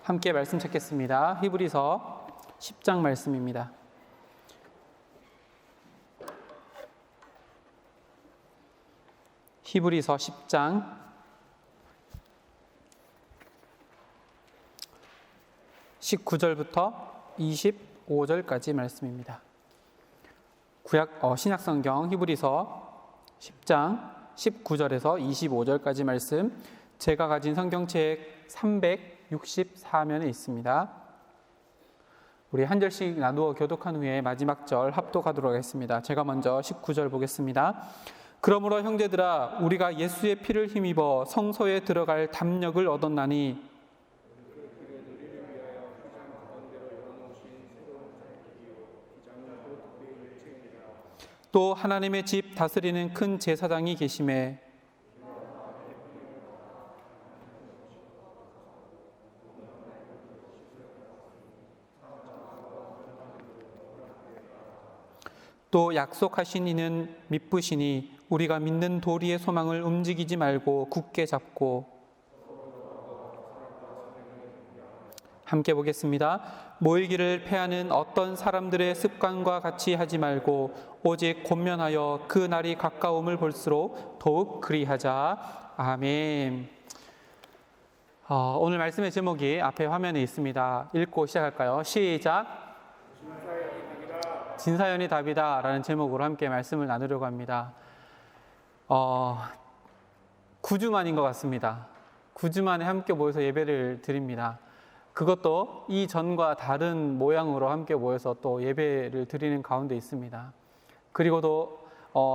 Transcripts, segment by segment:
함께 말씀 찾겠습니다. 히브리서 10장 말씀입니다. 히브리서 10장 19절부터 25절까지 말씀입니다. 신약성경 히브리서 10장 19절에서 25절까지 말씀, 제가 가진 성경책 364면에 있습니다. 우리 한 절씩 나누어 교독한 후에 마지막 절 합독하도록 하겠습니다. 제가 먼저 19절 보겠습니다. 그러므로 형제들아, 우리가 예수의 피를 힘입어 성소에 들어갈 담력을 얻었나니 또 하나님의 집 다스리는 큰 제사장이 계심에 또 약속하신 이는 믿으시니 우리가 믿는 도리의 소망을 움직이지 말고 굳게 잡고, 함께 보겠습니다. 모이기를 패하는 어떤 사람들의 습관과 같이 하지 말고 오직 권면하여 그 날이 가까움을 볼수록 더욱 그리하자. 아멘. 오늘 말씀의 제목이 앞에 화면에 있습니다. 읽고 시작할까요? 시작. 진사연이 답이다 라는 제목으로 함께 말씀을 나누려고 합니다. 9주 만인 것 같습니다. 9주 만에 함께 모여서 예배를 드립니다. 그것도 이전과 다른 모양으로 함께 모여서 또 예배를 드리는 가운데 있습니다. 그리고도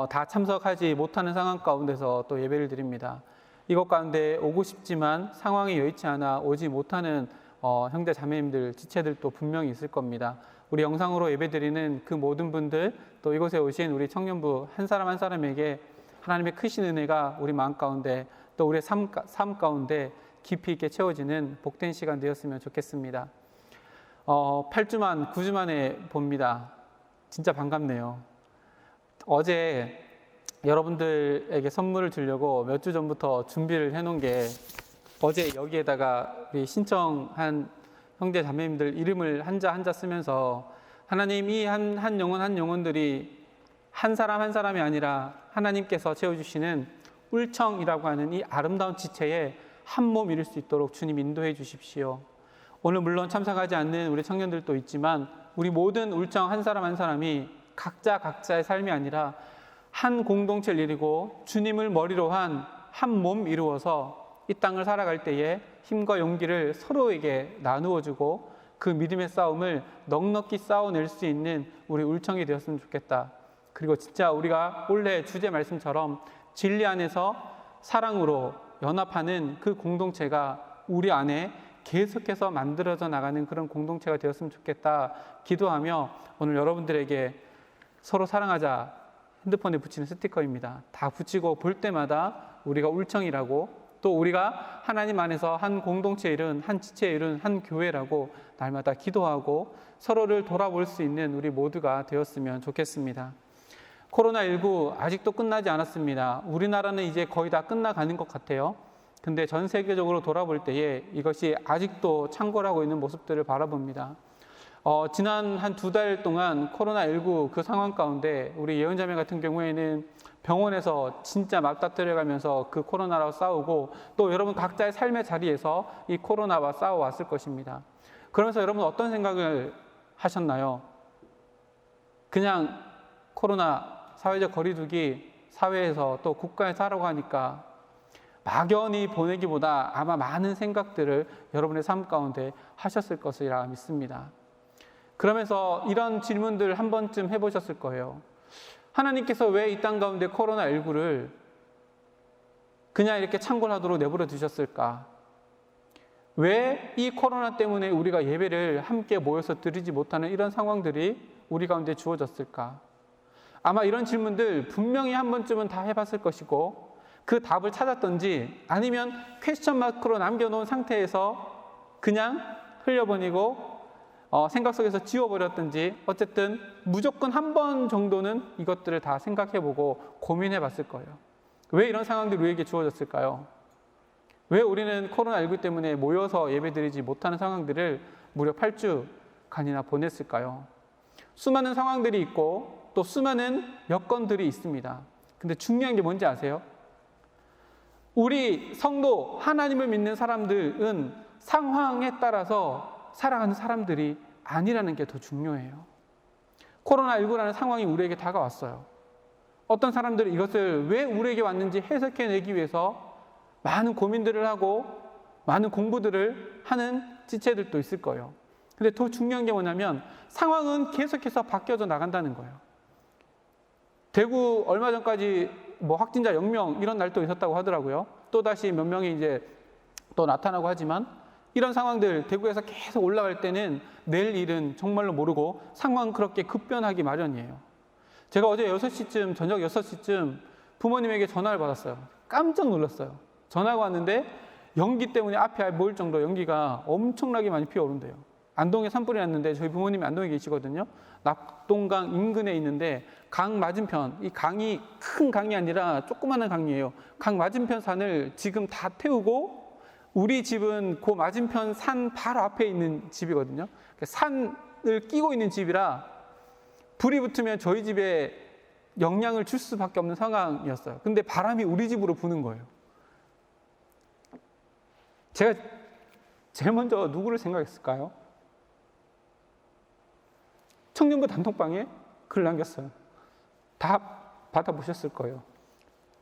다 참석하지 못하는 상황 가운데서 또 예배를 드립니다. 이것 가운데 오고 싶지만 상황이 여의치 않아 오지 못하는 형제 자매님들, 지체들도 분명히 있을 겁니다. 우리 영상으로 예배드리는 그 모든 분들, 또 이곳에 오신 우리 청년부 한 사람 한 사람에게 하나님의 크신 은혜가 우리 마음 가운데, 또 우리의 삶 가운데 깊이 있게 채워지는 복된 시간 되었으면 좋겠습니다. 9주 만에 봅니다. 진짜 반갑네요. 어제 여러분들에게 선물을 주려고 몇 주 전부터 준비를 해놓은 게, 어제 여기에다가 우리 신청한 형제 자매님들 이름을 한자 한자 쓰면서, 하나님 이 한 영혼들이 한 사람 한 사람이 아니라 하나님께서 채워주시는 울청이라고 하는 이 아름다운 지체에 한 몸 이룰 수 있도록 주님 인도해 주십시오. 오늘 물론 참석하지 않는 우리 청년들도 있지만 우리 모든 울청 한 사람 한 사람이 각자의 삶이 아니라 한 공동체를 이루고 주님을 머리로 한 몸 이루어서 이 땅을 살아갈 때에 힘과 용기를 서로에게 나누어주고 그 믿음의 싸움을 넉넉히 싸워낼 수 있는 우리 울청이 되었으면 좋겠다. 그리고 진짜 우리가 원래 주제 말씀처럼 진리 안에서 사랑으로 연합하는 그 공동체가 우리 안에 계속해서 만들어져 나가는 그런 공동체가 되었으면 좋겠다 기도하며, 오늘 여러분들에게 서로 사랑하자 핸드폰에 붙이는 스티커입니다. 다 붙이고 볼 때마다 우리가 울청이라고, 또 우리가 하나님 안에서 한 공동체에 이른, 한 지체에 이른 한 교회라고 날마다 기도하고 서로를 돌아볼 수 있는 우리 모두가 되었으면 좋겠습니다. 코로나19 아직도 끝나지 않았습니다. 우리나라는 이제 거의 다 끝나가는 것 같아요. 근데 전 세계적으로 돌아볼 때에 이것이 아직도 창궐하고 있는 모습들을 바라봅니다. 지난 한 2달 동안 코로나19 그 상황 가운데 우리 예언자매 같은 경우에는 병원에서 진짜 맞닥뜨려가면서 그 코로나와 싸우고, 또 여러분 각자의 삶의 자리에서 이 코로나와 싸워왔을 것입니다. 그러면서 여러분 어떤 생각을 하셨나요? 그냥 코로나, 사회적 거리두기, 사회에서 또 국가에서 하라고 하니까 막연히 보내기보다 아마 많은 생각들을 여러분의 삶 가운데 하셨을 것이라 믿습니다. 그러면서 이런 질문들 한 번쯤 해보셨을 거예요. 하나님께서 왜 이 땅 가운데 코로나19를 그냥 이렇게 창궐하도록 내버려 두셨을까? 왜 이 코로나 때문에 우리가 예배를 함께 모여서 드리지 못하는 이런 상황들이 우리 가운데 주어졌을까? 아마 이런 질문들 분명히 한 번쯤은 다 해봤을 것이고, 그 답을 찾았던지 아니면 퀘스천 마크로 남겨놓은 상태에서 그냥 흘려보내고 생각 속에서 지워버렸든지, 어쨌든 무조건 한 번 정도는 이것들을 다 생각해보고 고민해봤을 거예요. 왜 이런 상황들이 우리에게 주어졌을까요? 왜 우리는 코로나19 때문에 모여서 예배드리지 못하는 상황들을 무려 8주간이나 보냈을까요? 수많은 상황들이 있고 또 수많은 여건들이 있습니다. 근데 중요한 게 뭔지 아세요? 우리 성도, 하나님을 믿는 사람들은 상황에 따라서 살아가는 사람들이 아니라는 게 더 중요해요. 코로나19라는 상황이 우리에게 다가왔어요. 어떤 사람들은 이것을 왜 우리에게 왔는지 해석해내기 위해서 많은 고민들을 하고 많은 공부들을 하는 지체들도 있을 거예요. 근데 더 중요한 게 뭐냐면 상황은 계속해서 바뀌어져 나간다는 거예요. 대구 얼마 전까지 확진자 0명 이런 날도 있었다고 하더라고요. 또다시 몇 명이 이제 또 나타나고 하지만 이런 상황들 대구에서 계속 올라갈 때는 내일 일은 정말로 모르고 상황은 그렇게 급변하기 마련이에요. 제가 어제 6시쯤 저녁 6시쯤 부모님에게 전화를 받았어요. 깜짝 놀랐어요. 전화가 왔는데 연기 때문에 앞에 모일 정도 연기가 엄청나게 많이 피어오른대요. 안동에 산불이 났는데 저희 부모님이 안동에 계시거든요. 낙동강 인근에 있는데 강 맞은편, 이 강이 큰 강이 아니라 조그마한 강이에요. 강 맞은편 산을 지금 다 태우고 우리 집은 그 맞은편 산 바로 앞에 있는 집이거든요. 산을 끼고 있는 집이라 불이 붙으면 저희 집에 영향을 줄 수밖에 없는 상황이었어요. 근데 바람이 우리 집으로 부는 거예요. 제가 제일 먼저 누구를 생각했을까요? 청년부 단톡방에 글 남겼어요. 다 받아보셨을 거예요.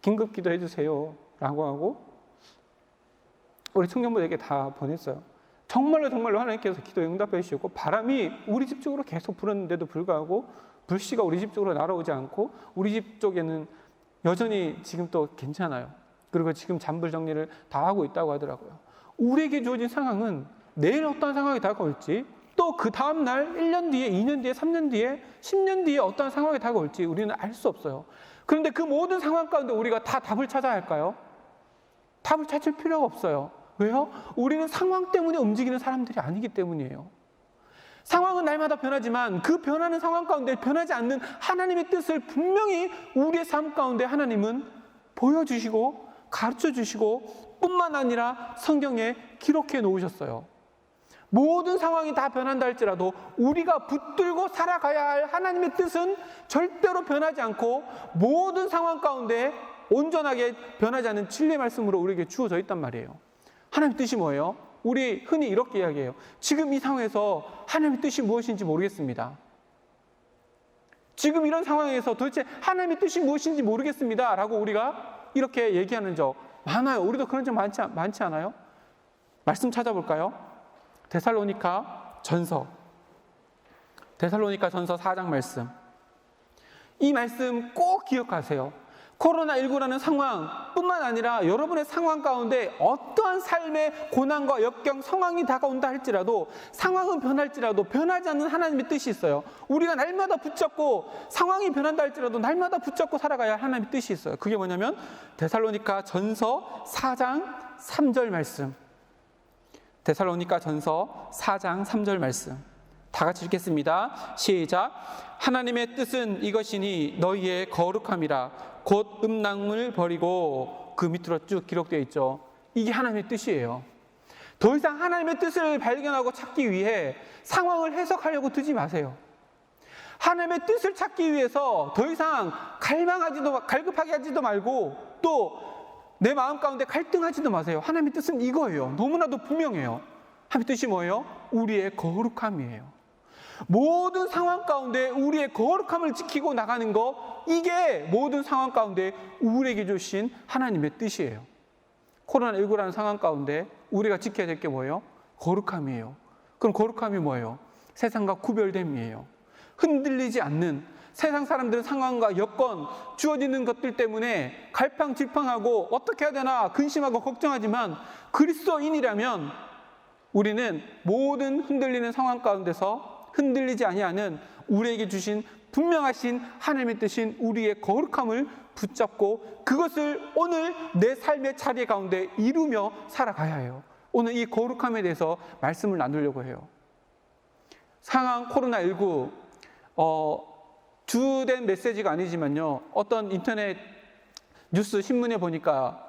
긴급 기도해 주세요 라고 하고 우리 청년부에게 다 보냈어요. 정말로 하나님께서 기도에 응답해 주시고 바람이 우리 집 쪽으로 계속 불었는데도 불구하고 불씨가 우리 집 쪽으로 날아오지 않고 우리 집 쪽에는 여전히 지금 또 괜찮아요. 그리고 지금 잔불 정리를 다 하고 있다고 하더라고요. 우리에게 주어진 상황은 내일 어떤 상황이 다가올지 또 그 다음 날 1년 뒤에 2년 뒤에 3년 뒤에 10년 뒤에 어떤 상황이 다가올지 우리는 알 수 없어요. 그런데 그 모든 상황 가운데 우리가 다 답을 찾아야 할까요? 답을 찾을 필요가 없어요. 왜요? 우리는 상황 때문에 움직이는 사람들이 아니기 때문이에요. 상황은 날마다 변하지만 그 변하는 상황 가운데 변하지 않는 하나님의 뜻을 분명히 우리의 삶 가운데 하나님은 보여주시고 가르쳐주시고 뿐만 아니라 성경에 기록해 놓으셨어요. 모든 상황이 다 변한다 할지라도 우리가 붙들고 살아가야 할 하나님의 뜻은 절대로 변하지 않고 모든 상황 가운데 온전하게 변하지 않는 진리의 말씀으로 우리에게 주어져 있단 말이에요. 하나님의 뜻이 뭐예요? 우리 흔히 이렇게 이야기해요. 지금 이 상황에서 하나님의 뜻이 무엇인지 모르겠습니다. 지금 이런 상황에서 도대체 하나님의 뜻이 무엇인지 모르겠습니다 라고 우리가 이렇게 얘기하는 적 많아요. 우리도 그런 적 많지 않아요? 말씀 찾아볼까요? 데살로니가 전서 4장 말씀. 이 말씀 꼭 기억하세요. 코로나19라는 상황뿐만 아니라 여러분의 상황 가운데 어떠한 삶의 고난과 역경, 상황이 다가온다 할지라도 상황은 변할지라도 변하지 않는 하나님의 뜻이 있어요. 우리가 날마다 붙잡고 상황이 변한다 할지라도 날마다 붙잡고 살아가야 할 하나님의 뜻이 있어요. 그게 뭐냐면 데살로니가 전서 4장 3절 말씀. 데살로니가 전서 4장 3절 말씀. 다 같이 읽겠습니다. 시작. 하나님의 뜻은 이것이니 너희의 거룩함이라 곧 음란을 버리고 그 밑으로 쭉 기록되어 있죠. 이게 하나님의 뜻이에요. 더 이상 하나님의 뜻을 발견하고 찾기 위해 상황을 해석하려고 드지 마세요. 하나님의 뜻을 찾기 위해서 더 이상 갈급하게 하지도 말고 또 내 마음 가운데 갈등하지도 마세요. 하나님의 뜻은 이거예요. 너무나도 분명해요. 하나님의 뜻이 뭐예요? 우리의 거룩함이에요. 모든 상황 가운데 우리의 거룩함을 지키고 나가는 거, 이게 모든 상황 가운데 우리에게 주신 하나님의 뜻이에요. 코로나19라는 상황 가운데 우리가 지켜야 될 게 뭐예요? 거룩함이에요. 그럼 거룩함이 뭐예요? 세상과 구별됨이에요. 흔들리지 않는, 세상 사람들은 상황과 여건, 주어지는 것들 때문에 갈팡질팡하고 어떻게 해야 되나 근심하고 걱정하지만 그리스도인이라면 우리는 모든 흔들리는 상황 가운데서 흔들리지 아니하는 우리에게 주신 분명하신 하나님의 뜻인 우리의 거룩함을 붙잡고 그것을 오늘 내 삶의 자리 가운데 이루며 살아가야 해요. 오늘 이 거룩함에 대해서 말씀을 나누려고 해요. 상황 코로나19 주된 메시지가 아니지만요. 어떤 인터넷 뉴스 신문에 보니까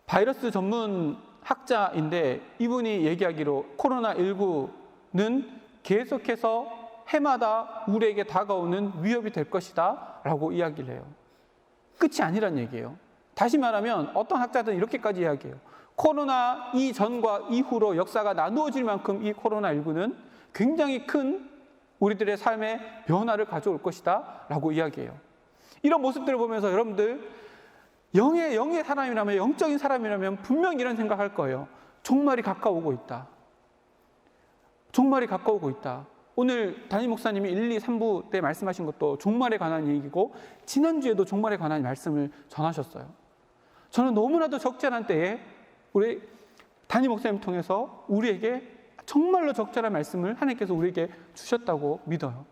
바이러스 전문 학자인데 이분이 얘기하기로 코로나19는 계속해서 해마다 우리에게 다가오는 위협이 될 것이다 라고 이야기를 해요. 끝이 아니란 얘기예요. 다시 말하면 어떤 학자들은 이렇게까지 이야기해요. 코로나 이전과 이후로 역사가 나누어질 만큼 이 코로나19는 굉장히 큰 우리들의 삶에 변화를 가져올 것이다 라고 이야기해요. 이런 모습들을 보면서 여러분들 영의 사람이라면, 영적인 사람이라면 분명히 이런 생각할 거예요. 종말이 가까우고 있다. 종말이 가까우고 있다. 오늘 담임 목사님이 1, 2, 3부 때 말씀하신 것도 종말에 관한 얘기고 지난주에도 종말에 관한 말씀을 전하셨어요. 저는 너무나도 적절한 때에 우리 담임 목사님 통해서 우리에게 정말로 적절한 말씀을 하나님께서 우리에게 주셨다고 믿어요.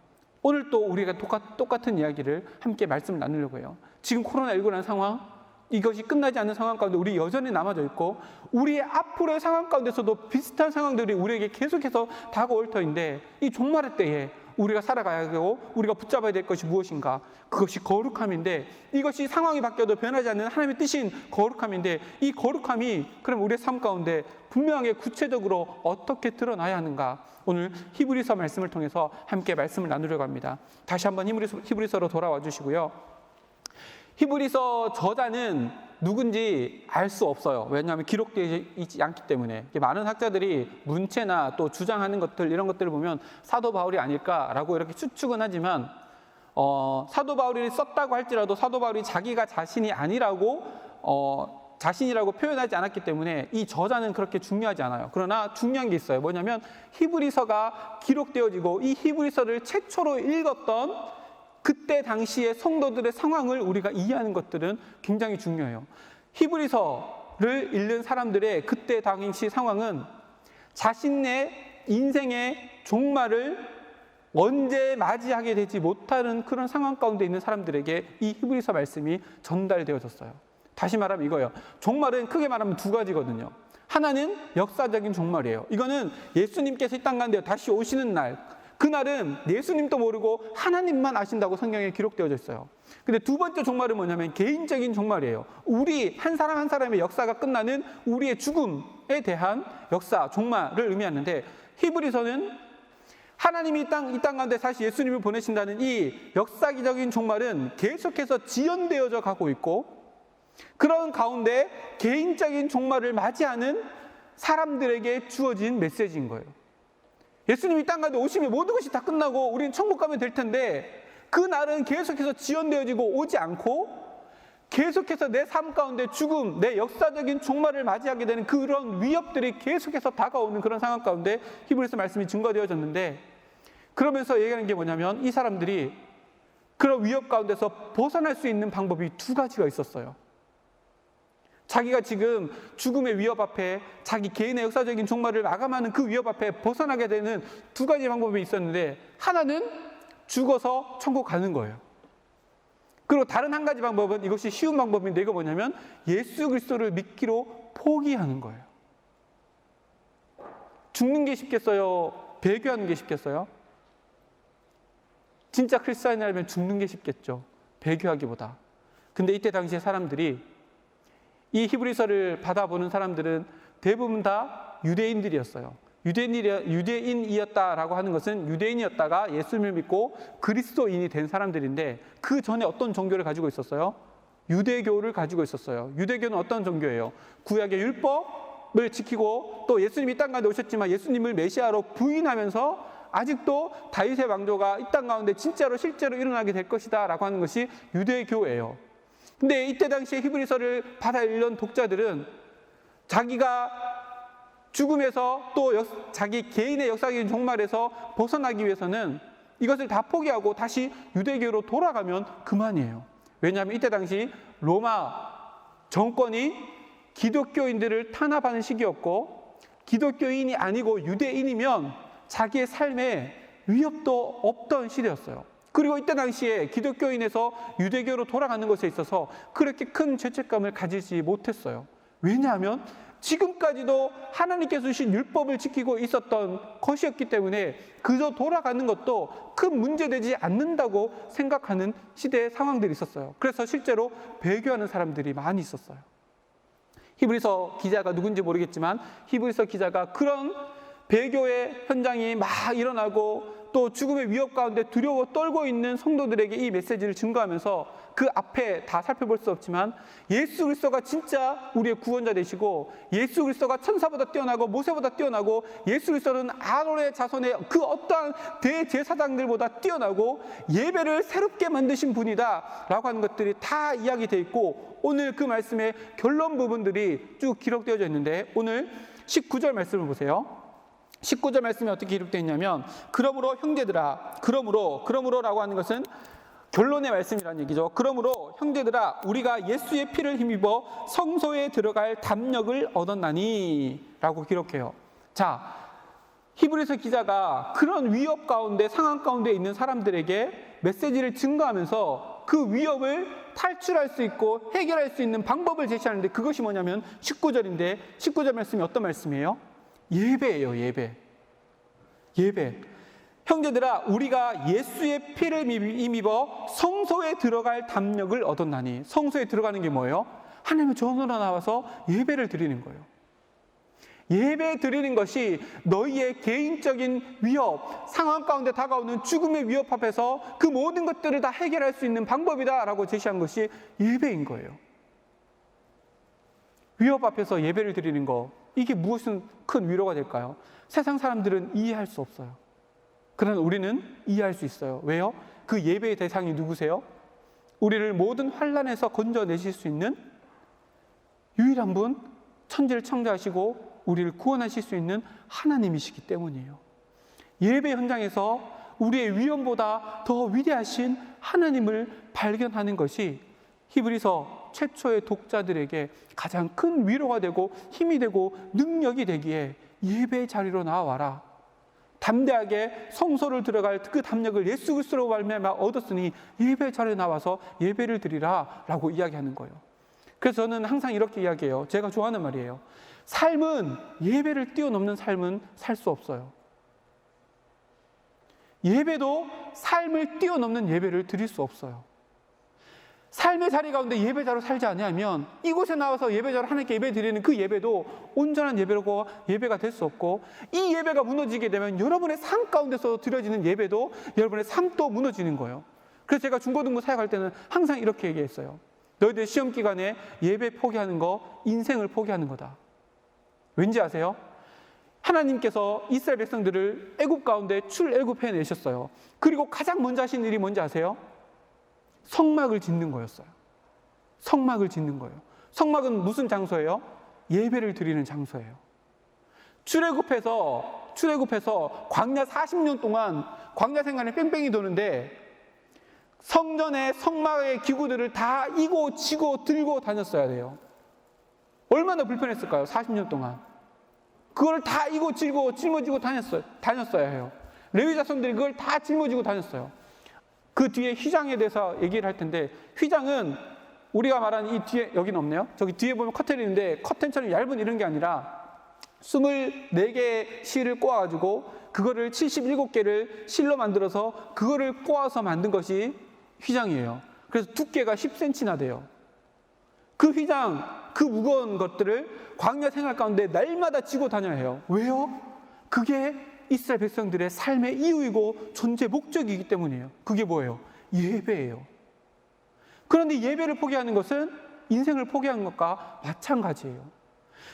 오늘 또 우리가 똑같은 이야기를 함께 말씀을 나누려고 해요. 지금 코로나19라는 상황, 이것이 끝나지 않는 상황 가운데 우리 여전히 남아져 있고 우리의 앞으로의 상황 가운데서도 비슷한 상황들이 우리에게 계속해서 다가올 터인데 이 종말의 때에 우리가 살아가야 하고 우리가 붙잡아야 될 것이 무엇인가? 그것이 거룩함인데 이것이 상황이 바뀌어도 변하지 않는 하나님의 뜻인 거룩함인데 이 거룩함이 그럼 우리의 삶 가운데 분명하게 구체적으로 어떻게 드러나야 하는가? 오늘 히브리서 말씀을 통해서 함께 말씀을 나누려고 합니다. 다시 한번 히브리서로 돌아와 주시고요. 히브리서 저자는 누군지 알 수 없어요. 왜냐하면 기록되어 있지 않기 때문에. 많은 학자들이 문체나 또 주장하는 것들 이런 것들을 보면 사도 바울이 아닐까라고 이렇게 추측은 하지만 사도 바울이 썼다고 할지라도 사도 바울이 자기가 자신이라고 표현하지 않았기 때문에 이 저자는 그렇게 중요하지 않아요. 그러나 중요한 게 있어요. 뭐냐면 히브리서가 기록되어지고 이 히브리서를 최초로 읽었던 그때 당시의 성도들의 상황을 우리가 이해하는 것들은 굉장히 중요해요. 히브리서를 읽는 사람들의 그때 당시 상황은 자신의 인생의 종말을 언제 맞이하게 되지 못하는 그런 상황 가운데 있는 사람들에게 이 히브리서 말씀이 전달되어졌어요. 다시 말하면 이거예요. 종말은 크게 말하면 두 가지거든요. 하나는 역사적인 종말이에요. 이거는 예수님께서 이 땅 가운데 다시 오시는 날, 그날은 예수님도 모르고 하나님만 아신다고 성경에 기록되어져 있어요. 근데 두 번째 종말은 뭐냐면 개인적인 종말이에요. 우리 한 사람 한 사람의 역사가 끝나는 우리의 죽음에 대한 역사, 종말을 의미하는데 히브리서는 하나님이 이 땅 가운데 다시 예수님을 보내신다는 이 역사적인 종말은 계속해서 지연되어져 가고 있고 그런 가운데 개인적인 종말을 맞이하는 사람들에게 주어진 메시지인 거예요. 예수님이 이 땅 가운데 오시면 모든 것이 다 끝나고 우리는 천국 가면 될 텐데 그 날은 계속해서 지연되어지고 오지 않고 계속해서 내 삶 가운데 죽음, 내 역사적인 종말을 맞이하게 되는 그런 위협들이 계속해서 다가오는 그런 상황 가운데 히브리서 말씀이 증거되어졌는데 그러면서 얘기하는 게 뭐냐면 이 사람들이 그런 위협 가운데서 벗어날 수 있는 방법이 두 가지가 있었어요. 자기가 지금 죽음의 위협 앞에 자기 개인의 역사적인 종말을 마감하는 그 위협 앞에 벗어나게 되는 두 가지 방법이 있었는데 하나는 죽어서 천국 가는 거예요. 그리고 다른 한 가지 방법은 이것이 쉬운 방법인데 이거 뭐냐면 예수 그리스도를 믿기로 포기하는 거예요. 죽는 게 쉽겠어요? 배교하는 게 쉽겠어요? 진짜 크리스찬이라면 죽는 게 쉽겠죠. 배교하기보다. 근데 이때 당시에 사람들이 이 히브리서를 받아보는 사람들은 대부분 다 유대인들이었어요. 유대인이었다라고 하는 것은 유대인이었다가 예수님을 믿고 그리스도인이 된 사람들인데 그 전에 어떤 종교를 가지고 있었어요? 유대교를 가지고 있었어요. 유대교는 어떤 종교예요? 구약의 율법을 지키고 또 예수님이 이 땅 가운데 오셨지만 예수님을 메시아로 부인하면서 아직도 다윗의 왕조가 이 땅 가운데 진짜로 실제로 일어나게 될 것이다 라고 하는 것이 유대교예요. 근데 이때 당시에 히브리서를 받아 읽는 독자들은 자기가 죽음에서 또 자기 개인의 역사적인 종말에서 벗어나기 위해서는 이것을 다 포기하고 다시 유대교로 돌아가면 그만이에요. 왜냐하면 이때 당시 로마 정권이 기독교인들을 탄압하는 시기였고 기독교인이 아니고 유대인이면 자기의 삶에 위협도 없던 시대였어요. 그리고 이때 당시에 기독교인에서 유대교로 돌아가는 것에 있어서 그렇게 큰 죄책감을 가지지 못했어요. 왜냐하면 지금까지도 하나님께서 주신 율법을 지키고 있었던 것이었기 때문에 그저 돌아가는 것도 큰 문제되지 않는다고 생각하는 시대의 상황들이 있었어요. 그래서 실제로 배교하는 사람들이 많이 있었어요. 히브리서 기자가 누군지 모르겠지만 히브리서 기자가 그런 배교의 현장이 막 일어나고 또 죽음의 위협 가운데 두려워 떨고 있는 성도들에게 이 메시지를 증거하면서 그 앞에 다 살펴볼 수 없지만 예수 그리스도가 진짜 우리의 구원자 되시고 예수 그리스도가 천사보다 뛰어나고 모세보다 뛰어나고 예수 그리스도는 아론의 자손의 그 어떠한 대제사장들보다 뛰어나고 예배를 새롭게 만드신 분이다 라고 하는 것들이 다 이야기되어 있고 오늘 그 말씀의 결론 부분들이 쭉 기록되어져 있는데 오늘 19절 말씀을 보세요. 19절 말씀이 어떻게 기록되어 있냐면 그러므로 형제들아 그러므로라고 하는 것은 결론의 말씀이라는 얘기죠. 그러므로 형제들아 우리가 예수의 피를 힘입어 성소에 들어갈 담력을 얻었나니 라고 기록해요. 자, 히브리서 기자가 그런 위협 가운데 상황 가운데 있는 사람들에게 메시지를 증거하면서 그 위협을 탈출할 수 있고 해결할 수 있는 방법을 제시하는데 그것이 뭐냐면 19절인데 19절 말씀이 어떤 말씀이에요? 예배예요. 예배. 형제들아 우리가 예수의 피를 힘입어 성소에 들어갈 담력을 얻었나니. 성소에 들어가는 게 뭐예요? 하나님의 전으로 나와서 예배를 드리는 거예요. 예배 드리는 것이 너희의 개인적인 위협, 상황 가운데 다가오는 죽음의 위협 앞에서 그 모든 것들을 다 해결할 수 있는 방법이다라고 제시한 것이 예배인 거예요. 위협 앞에서 예배를 드리는 거, 이게 무엇은 큰 위로가 될까요? 세상 사람들은 이해할 수 없어요. 그러나 우리는 이해할 수 있어요. 왜요? 그 예배의 대상이 누구세요? 우리를 모든 환난에서 건져내실 수 있는 유일한 분, 천지를 창조하시고 우리를 구원하실 수 있는 하나님이시기 때문이에요. 예배 현장에서 우리의 위험보다 더 위대하신 하나님을 발견하는 것이 히브리서 최초의 독자들에게 가장 큰 위로가 되고 힘이 되고 능력이 되기에 예배 자리로 나와라. 담대하게 성소를 들어갈 그 담력을 예수 그리스도로 말미암아 얻었으니 예배 자리에 나와서 예배를 드리라 라고 이야기하는 거예요. 그래서 저는 항상 이렇게 이야기해요. 제가 좋아하는 말이에요. 삶은 예배를 뛰어넘는 삶은 살 수 없어요. 예배도 삶을 뛰어넘는 예배를 드릴 수 없어요. 삶의 자리 가운데 예배자로 살지 않으면 이곳에 나와서 예배자로 하나님께 예배 드리는 그 예배도 온전한 예배가 될 수 없고 이 예배가 무너지게 되면 여러분의 삶 가운데서 드려지는 예배도 여러분의 삶도 무너지는 거예요. 그래서 제가 중고등부 사역할 때는 항상 이렇게 얘기했어요. 너희들 시험 기간에 예배 포기하는 거 인생을 포기하는 거다. 왠지 아세요? 하나님께서 이스라엘 백성들을 애굽 가운데 출애굽해 내셨어요. 그리고 가장 먼저 하신 일이 뭔지 아세요? 성막을 짓는 거였어요. 성막을 짓는 거예요. 성막은 무슨 장소예요? 예배를 드리는 장소예요. 출애굽해서 광야 40년 동안 광야 생활에 뺑뺑이 도는데 성전의 성막의 기구들을 다 이고 지고 들고 다녔어야 돼요. 얼마나 불편했을까요? 40년 동안. 그걸 다 이고 지고 짊어지고 다녔어야 해요. 레위 자손들이 그걸 다 짊어지고 다녔어요. 그 뒤에 휘장에 대해서 얘기를 할 텐데 휘장은 우리가 말하는 이 뒤에 여기는 없네요. 저기 뒤에 보면 커튼이 있는데 커튼처럼 얇은 이런 게 아니라 24개의 실을 꼬아가지고 그거를 77개를 실로 만들어서 그거를 꼬아서 만든 것이 휘장이에요. 그래서 두께가 10cm나 돼요. 그 휘장, 그 무거운 것들을 광야 생활 가운데 날마다 지고 다녀야 해요. 왜요? 그게 이스라엘 백성들의 삶의 이유이고 존재 목적이기 때문이에요. 그게 뭐예요? 예배예요. 그런데 예배를 포기하는 것은 인생을 포기하는 것과 마찬가지예요.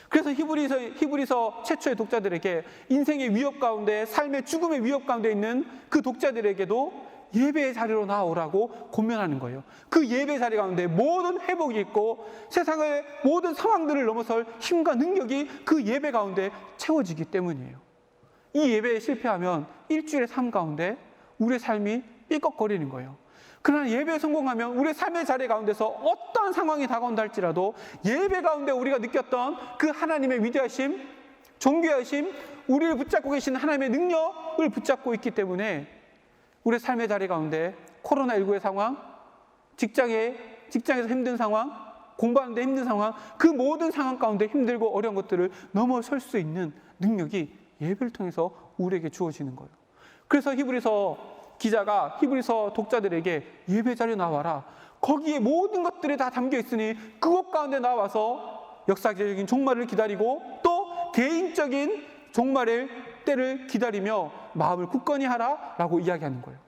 그래서 히브리서 최초의 독자들에게 인생의 위협 가운데 삶의 죽음의 위협 가운데 있는 그 독자들에게도 예배의 자리로 나오라고 권면하는 거예요. 그 예배 자리 가운데 모든 회복이 있고 세상의 모든 상황들을 넘어설 힘과 능력이 그 예배 가운데 채워지기 때문이에요. 이 예배에 실패하면 일주일의 삶 가운데 우리의 삶이 삐걱거리는 거예요. 그러나 예배에 성공하면 우리의 삶의 자리 가운데서 어떤 상황이 다가온다 할지라도 예배 가운데 우리가 느꼈던 그 하나님의 위대하심, 존귀하심, 우리를 붙잡고 계신 하나님의 능력을 붙잡고 있기 때문에 우리의 삶의 자리 가운데 코로나19의 상황, 직장에서 힘든 상황, 공부하는데 힘든 상황, 그 모든 상황 가운데 힘들고 어려운 것들을 넘어설 수 있는 능력이 예배를 통해서 우리에게 주어지는 거예요. 그래서 히브리서 기자가 히브리서 독자들에게 예배 자리에 나와라. 거기에 모든 것들이 다 담겨 있으니 그곳 가운데 나와서 역사적인 종말을 기다리고 또 개인적인 종말의 때를 기다리며 마음을 굳건히 하라라고 이야기하는 거예요.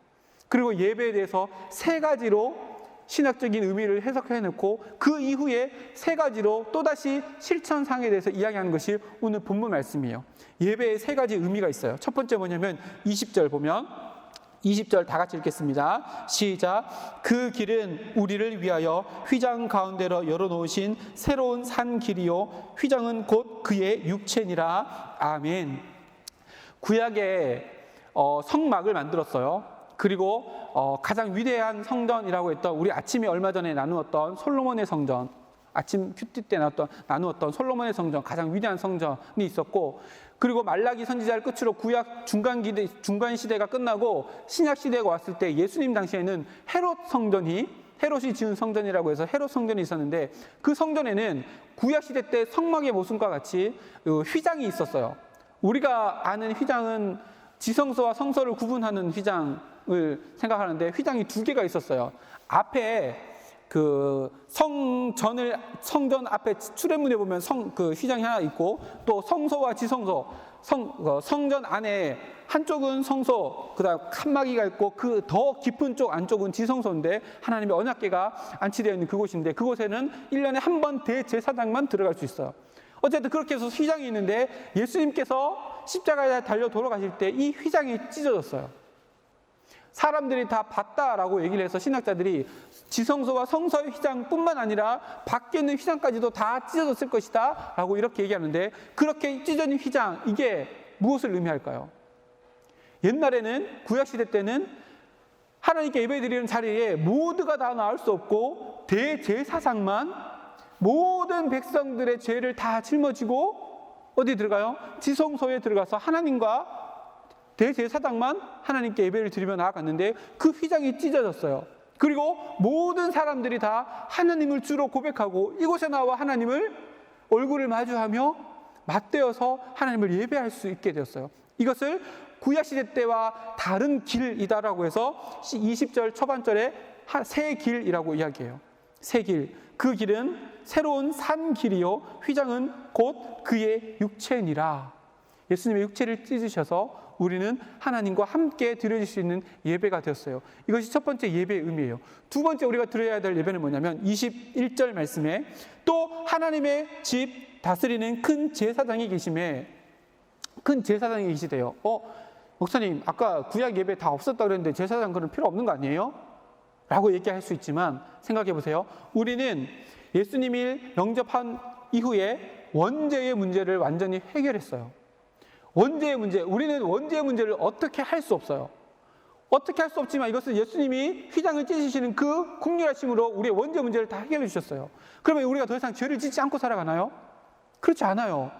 그리고 예배에 대해서 세 가지로 신학적인 의미를 해석해 놓고 그 이후에 세 가지로 또다시 실천상에 대해서 이야기하는 것이 오늘 본문 말씀이에요. 예배에 세 가지 의미가 있어요. 첫 번째 뭐냐면 20절 보면 20절 다 같이 읽겠습니다. 시작. 그 길은 우리를 위하여 휘장 가운데로 열어놓으신 새로운 산 길이요 휘장은 곧 그의 육체니라. 아멘. 구약에 성막을 만들었어요. 그리고 가장 위대한 성전이라고 했던 우리 아침에 얼마 전에 나누었던 솔로몬의 성전, 아침 큐티 때 나누었던 솔로몬의 성전, 가장 위대한 성전이 있었고, 그리고 말라기 선지자를 끝으로 구약 중간 시대가 끝나고 신약 시대가 왔을 때 예수님 당시에는 헤롯이 지은 성전이라고 해서 헤롯 성전이 있었는데, 그 성전에는 구약 시대 때 성막의 모습과 같이 휘장이 있었어요. 우리가 아는 휘장은 지성소와 성소를 구분하는 휘장을 생각하는데 휘장이 두 개가 있었어요. 앞에 그 성전 앞에 출애문에 보면 그 휘장이 하나 있고, 또 성소와 지성소, 성전 안에 한쪽은 성소, 그다음 칸막이가 있고 그 더 깊은 쪽 안쪽은 지성소인데 하나님의 언약궤가 안치되어 있는 그곳인데, 그곳에는 1년에 한 번 대제사장만 들어갈 수 있어요. 어쨌든 그렇게 해서 휘장이 있는데 예수님께서 십자가에 달려 돌아가실 때 이 휘장이 찢어졌어요. 사람들이 다 봤다라고 얘기를 해서 신학자들이 지성소와 성소의 휘장뿐만 아니라 밖에 있는 휘장까지도 다 찢어졌을 것이다 라고 이렇게 얘기하는데, 그렇게 찢어진 휘장, 이게 무엇을 의미할까요? 옛날에는 구약시대 때는 하나님께 예배드리는 자리에 모두가 다 나올 수 없고 대제사장만 모든 백성들의 죄를 다 짊어지고 어디 들어가요? 지성소에 들어가서 하나님과 대제사장만 하나님께 예배를 드리며 나아갔는데 그 휘장이 찢어졌어요. 그리고 모든 사람들이 다 하나님을 주로 고백하고 이곳에 나와 하나님을 얼굴을 마주하며 맞대어서 하나님을 예배할 수 있게 되었어요. 이것을 구약시대 때와 다른 길이다라고 해서 20절 초반절에 새 길이라고 이야기해요. 새 길. 그 길은 새로운 산 길이요 휘장은 곧 그의 육체니라. 예수님의 육체를 찢으셔서 우리는 하나님과 함께 드려질 수 있는 예배가 되었어요. 이것이 첫 번째 예배의 의미예요. 두 번째 우리가 드려야 될 예배는 뭐냐면 21절 말씀에 또 하나님의 집 다스리는 큰 제사장이 계시매, 큰 제사장이 계시대요. 목사님 아까 구약 예배 다 없었다 그랬는데 제사장 그런 필요 없는 거 아니에요? 라고 얘기할 수 있지만 생각해 보세요. 우리는 예수님이 영접한 이후에 원죄의 문제를 완전히 해결했어요. 원죄의 문제, 우리는 원죄의 문제를 어떻게 할 수 없어요. 어떻게 할 수 없지만 이것은 예수님이 휘장을 찢으시는 그 긍휼하심으로 우리의 원죄 문제를 다 해결해 주셨어요. 그러면 우리가 더 이상 죄를 짓지 않고 살아가나요? 그렇지 않아요.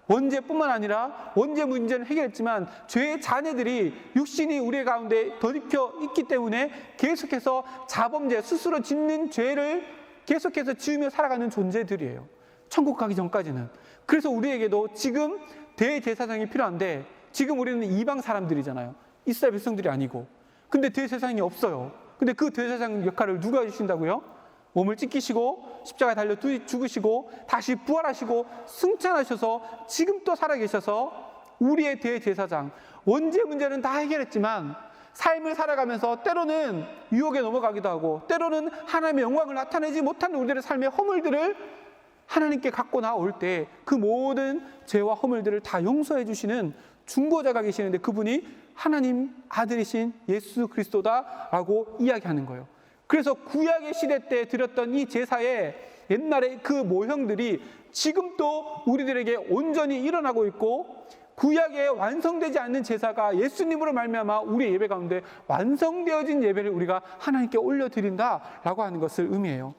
원죄뿐만 아니라 원죄 문제는 해결했지만 죄의 자녀들이 육신이 우리 가운데 덧입혀 있기 때문에 계속해서 자범죄, 스스로 짓는 죄를 계속해서 지으며 살아가는 존재들이에요. 천국 가기 전까지는. 그래서 우리에게도 지금 대제사장이 필요한데, 지금 우리는 이방 사람들이잖아요. 이스라엘 백성들이 아니고. 근데 대제사장이 없어요. 근데 그 대제사장 역할을 누가 해주신다고요? 몸을 찢기시고 십자가에 달려 죽으시고 다시 부활하시고 승천하셔서 지금 또 살아계셔서 우리의 대제사장. 원죄 문제는 다 해결했지만 삶을 살아가면서 때로는 유혹에 넘어가기도 하고 때로는 하나님의 영광을 나타내지 못하는 우리들의 삶의 허물들을 하나님께 갖고 나올 때 그 모든 죄와 허물들을 다 용서해 주시는 중보자가 계시는데 그분이 하나님 아들이신 예수 그리스도다라고 이야기하는 거예요. 그래서 구약의 시대 때 드렸던 이 제사의 옛날의 그 모형들이 지금도 우리들에게 온전히 일어나고 있고, 구약에 완성되지 않는 제사가 예수님으로 말미암아 우리의 예배 가운데 완성되어진 예배를 우리가 하나님께 올려드린다라고 하는 것을 의미해요.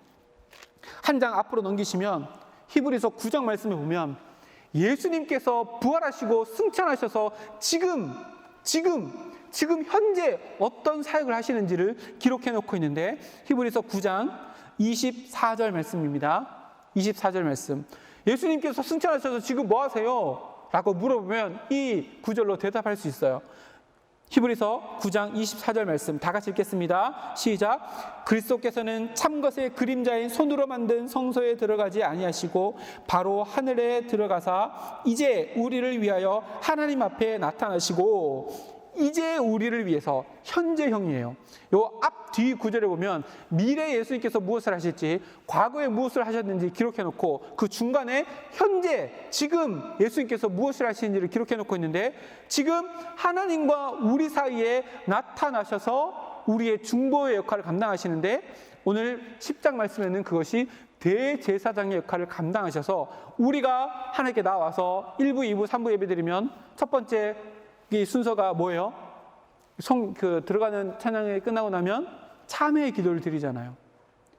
한 장 앞으로 넘기시면 히브리서 9장 말씀에 보면 예수님께서 부활하시고 승천하셔서 지금 현재 어떤 사역을 하시는지를 기록해 놓고 있는데, 히브리서 9장 24절 말씀입니다. 24절 말씀. 예수님께서 승천하셔서 지금 뭐 하세요? 라고 물어보면 이 구절로 대답할 수 있어요. 히브리서 9장 24절 말씀 다 같이 읽겠습니다. 시작. 그리스도께서는 참것의 그림자인 손으로 만든 성소에 들어가지 아니하시고 바로 하늘에 들어가사 이제 우리를 위하여 하나님 앞에 나타나시고, 이제 우리를 위해서, 현재형이에요. 요 앞 뒤 구절에 보면 미래 예수님께서 무엇을 하실지, 과거에 무엇을 하셨는지 기록해 놓고, 그 중간에 현재 지금 예수님께서 무엇을 하시는지를 기록해 놓고 있는데, 지금 하나님과 우리 사이에 나타나셔서 우리의 중보의 역할을 감당하시는데, 오늘 10장 말씀에는 그것이 대제사장의 역할을 감당하셔서 우리가 하나님께 나와서 1부, 2부, 3부 예배드리면 첫 번째 이 순서가 뭐예요? 들어가는 찬양이 끝나고 나면 참회의 기도를 드리잖아요.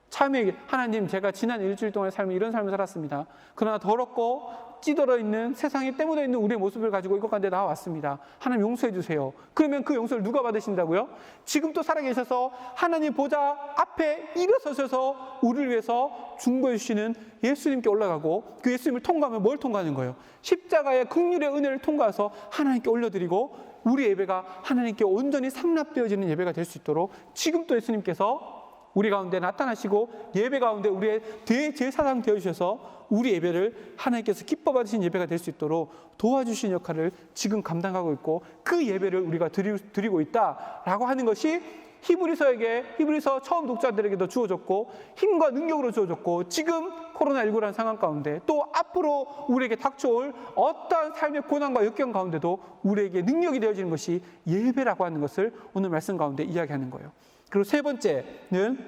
참회의, 하나님, 제가 지난 일주일 동안 이런 삶을 살았습니다. 그러나 더럽고 찌들어 있는, 세상에 때묻어 있는 우리의 모습을 가지고 이것 가운데 나와왔습니다. 하나님 용서해 주세요. 그러면 그 용서를 누가 받으신다고요? 지금 또 살아계셔서 하나님 보좌 앞에 일어서셔서 우리를 위해서 중보해 주시는 예수님께 올라가고, 그 예수님을 통과하면 뭘 통과하는 거예요? 십자가의 긍휼의 은혜를 통과해서 하나님께 올려드리고, 우리 예배가 하나님께 온전히 상납되어지는 예배가 될 수 있도록 지금 또 예수님께서 우리 가운데 나타나시고 예배 가운데 우리의 대제사장 되어주셔서 우리 예배를 하나님께서 기뻐 받으신 예배가 될 수 있도록 도와주신 역할을 지금 감당하고 있고, 그 예배를 우리가 드리고 있다라고 하는 것이 히브리서 처음 독자들에게도 주어졌고, 힘과 능력으로 주어졌고, 지금 코로나19라는 상황 가운데 또 앞으로 우리에게 닥쳐올 어떠한 삶의 고난과 역경 가운데도 우리에게 능력이 되어지는 것이 예배라고 하는 것을 오늘 말씀 가운데 이야기하는 거예요. 그리고 세 번째는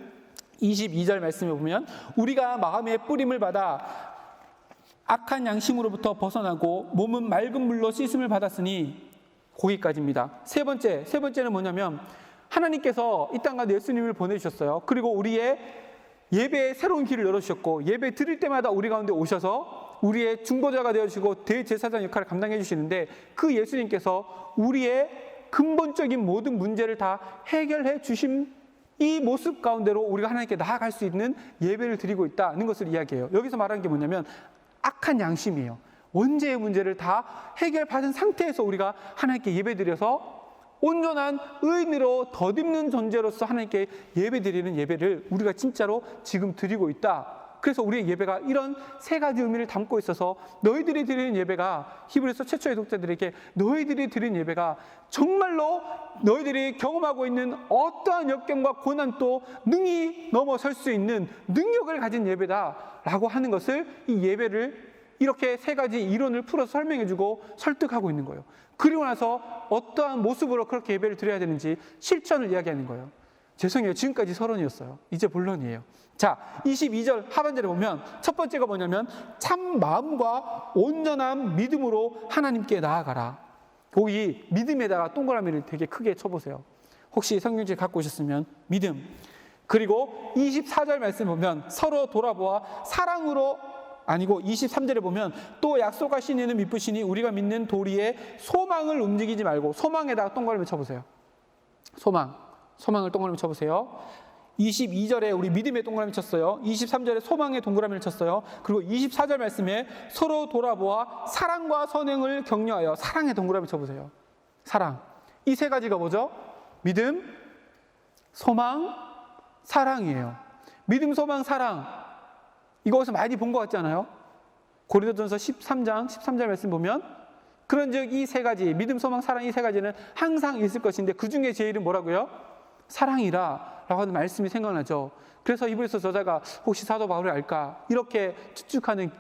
22절 말씀에 보면 우리가 마음의 뿌림을 받아 악한 양심으로부터 벗어나고 몸은 맑은 물로 씻음을 받았으니, 거기까지입니다. 세 번째는 뭐냐면 하나님께서 이 땅 가운데 예수님을 보내주셨어요. 그리고 우리의 예배에 새로운 길을 열어주셨고, 예배 드릴 때마다 우리 가운데 오셔서 우리의 중보자가 되어주시고 대제사장 역할을 감당해 주시는데, 그 예수님께서 우리의 근본적인 모든 문제를 다 해결해 주신 이 모습 가운데로 우리가 하나님께 나아갈 수 있는 예배를 드리고 있다는 것을 이야기해요. 여기서 말하는 게 뭐냐면 악한 양심이에요. 원죄의 문제를 다 해결받은 상태에서 우리가 하나님께 예배드려서 온전한 의인으로 덧입는 존재로서 하나님께 예배드리는 예배를 우리가 진짜로 지금 드리고 있다. 그래서 우리의 예배가 이런 세 가지 의미를 담고 있어서, 너희들이 드리는 예배가, 히브리서 최초의 독자들에게 너희들이 드리는 예배가 정말로 너희들이 경험하고 있는 어떠한 역경과 고난도 능히 넘어설 수 있는 능력을 가진 예배다라고 하는 것을, 이 예배를 이렇게 세 가지 이론을 풀어서 설명해주고 설득하고 있는 거예요. 그리고 나서 어떠한 모습으로 그렇게 예배를 드려야 되는지 실천을 이야기하는 거예요. 죄송해요. 지금까지 서론이었어요. 이제 본론이에요. 자, 22절 하반절에 보면 첫 번째가 뭐냐면 참 마음과 온전한 믿음으로 하나님께 나아가라. 거기 믿음에다가 동그라미를 되게 크게 쳐보세요. 혹시 성경책 갖고 오셨으면 믿음. 그리고 24절 말씀 보면 서로 돌아보아 사랑으로, 아니고 23절에 보면 또 약속하신 이는 미쁘시니 우리가 믿는 도리에 소망을 움직이지 말고, 소망에다가 동그라미 쳐보세요. 소망을 동그라미 쳐보세요. 22절에 우리 믿음에 동그라미 쳤어요. 23절에 소망에 동그라미를 쳤어요. 그리고 24절 말씀에 서로 돌아보아 사랑과 선행을 격려하여, 사랑에 동그라미 쳐보세요. 사랑. 이 세 가지가 뭐죠? 믿음, 소망, 사랑이에요. 믿음, 소망, 사랑. 이거 어디서 많이 본 것 같지 않아요? 고린도전서 13장 13절 말씀 보면, 그런즉 이 세 가지, 믿음, 소망, 사랑, 이 세 가지는 항상 있을 것인데 그 중에 제일은 뭐라고요? 사랑이라 라고 하는 말씀이 생각나죠. 그래서 히브리서 저자가 혹시 사도 바울이 알까? 이렇게 추측하는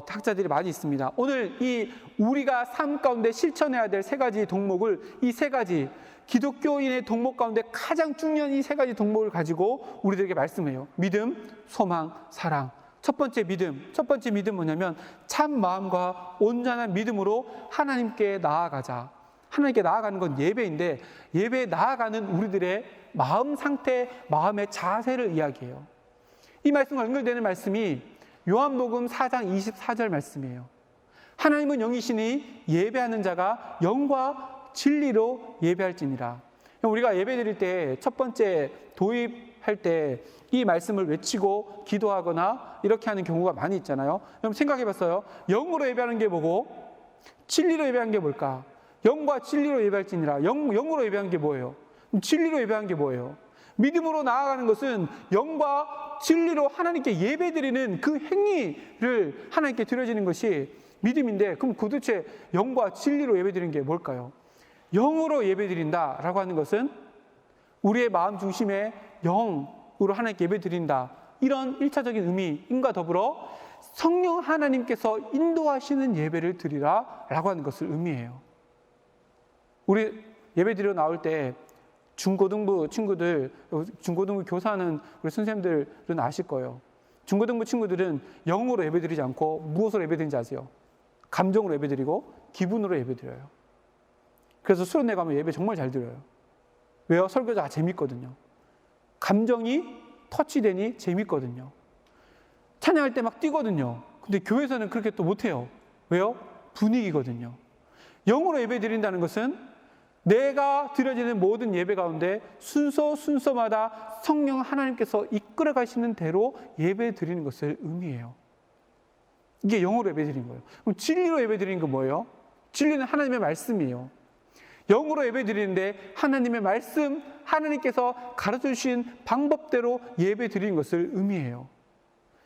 학자들이 많이 있습니다. 오늘 이 우리가 삶 가운데 실천해야 될 세 가지 동목을, 이 세 가지 기독교인의 동목 가운데 가장 중요한 이 세 가지 동목을 가지고 우리들에게 말씀해요. 믿음, 소망, 사랑. 첫 번째 믿음 뭐냐면 참 마음과 온전한 믿음으로 하나님께 나아가자. 하나님께 나아가는 건 예배인데, 예배에 나아가는 우리들의 마음 상태, 마음의 자세를 이야기해요. 이 말씀과 연결되는 말씀이 요한복음 4장 24절 말씀이에요. 하나님은 영이시니 예배하는 자가 영과 진리로 예배할지니라. 우리가 예배 드릴 때 첫 번째 도입할 때 이 말씀을 외치고 기도하거나 이렇게 하는 경우가 많이 있잖아요. 여러분 생각해 봤어요? 영으로 예배하는 게 뭐고 진리로 예배하는 게 뭘까? 영과 진리로 예배할지니라. 영으로 예배한 게 뭐예요? 진리로 예배한 게 뭐예요? 믿음으로 나아가는 것은 영과 진리로 하나님께 예배드리는 그 행위를 하나님께 드려지는 것이 믿음인데, 그럼 도대체 영과 진리로 예배드리는 게 뭘까요? 영으로 예배드린다라고 하는 것은 우리의 마음 중심에 영으로 하나님께 예배드린다, 이런 1차적인 의미인과 더불어 성령 하나님께서 인도하시는 예배를 드리라 라고 하는 것을 의미해요. 우리 예배 드리러 나올 때 중고등부 친구들, 중고등부 교사하는 우리 선생님들은 아실 거예요. 중고등부 친구들은 영으로 예배 드리지 않고 무엇으로 예배 드리는지 아세요? 감정으로 예배 드리고 기분으로 예배 드려요. 그래서 수련회 가면 예배 정말 잘 드려요. 왜요? 설교자가 재밌거든요. 감정이 터치되니 재밌거든요. 찬양할 때 막 뛰거든요. 근데 교회에서는 그렇게 또 못해요. 왜요? 분위기거든요. 영으로 예배 드린다는 것은 내가 드려지는 모든 예배 가운데 순서마다 성령 하나님께서 이끌어 가시는 대로 예배 드리는 것을 의미해요. 이게 영으로 예배 드리는 거예요. 그럼 진리로 예배 드리는 건 뭐예요? 진리는 하나님의 말씀이에요. 영으로 예배 드리는데 하나님의 말씀, 하나님께서 가르쳐 주신 방법대로 예배 드리는 것을 의미해요.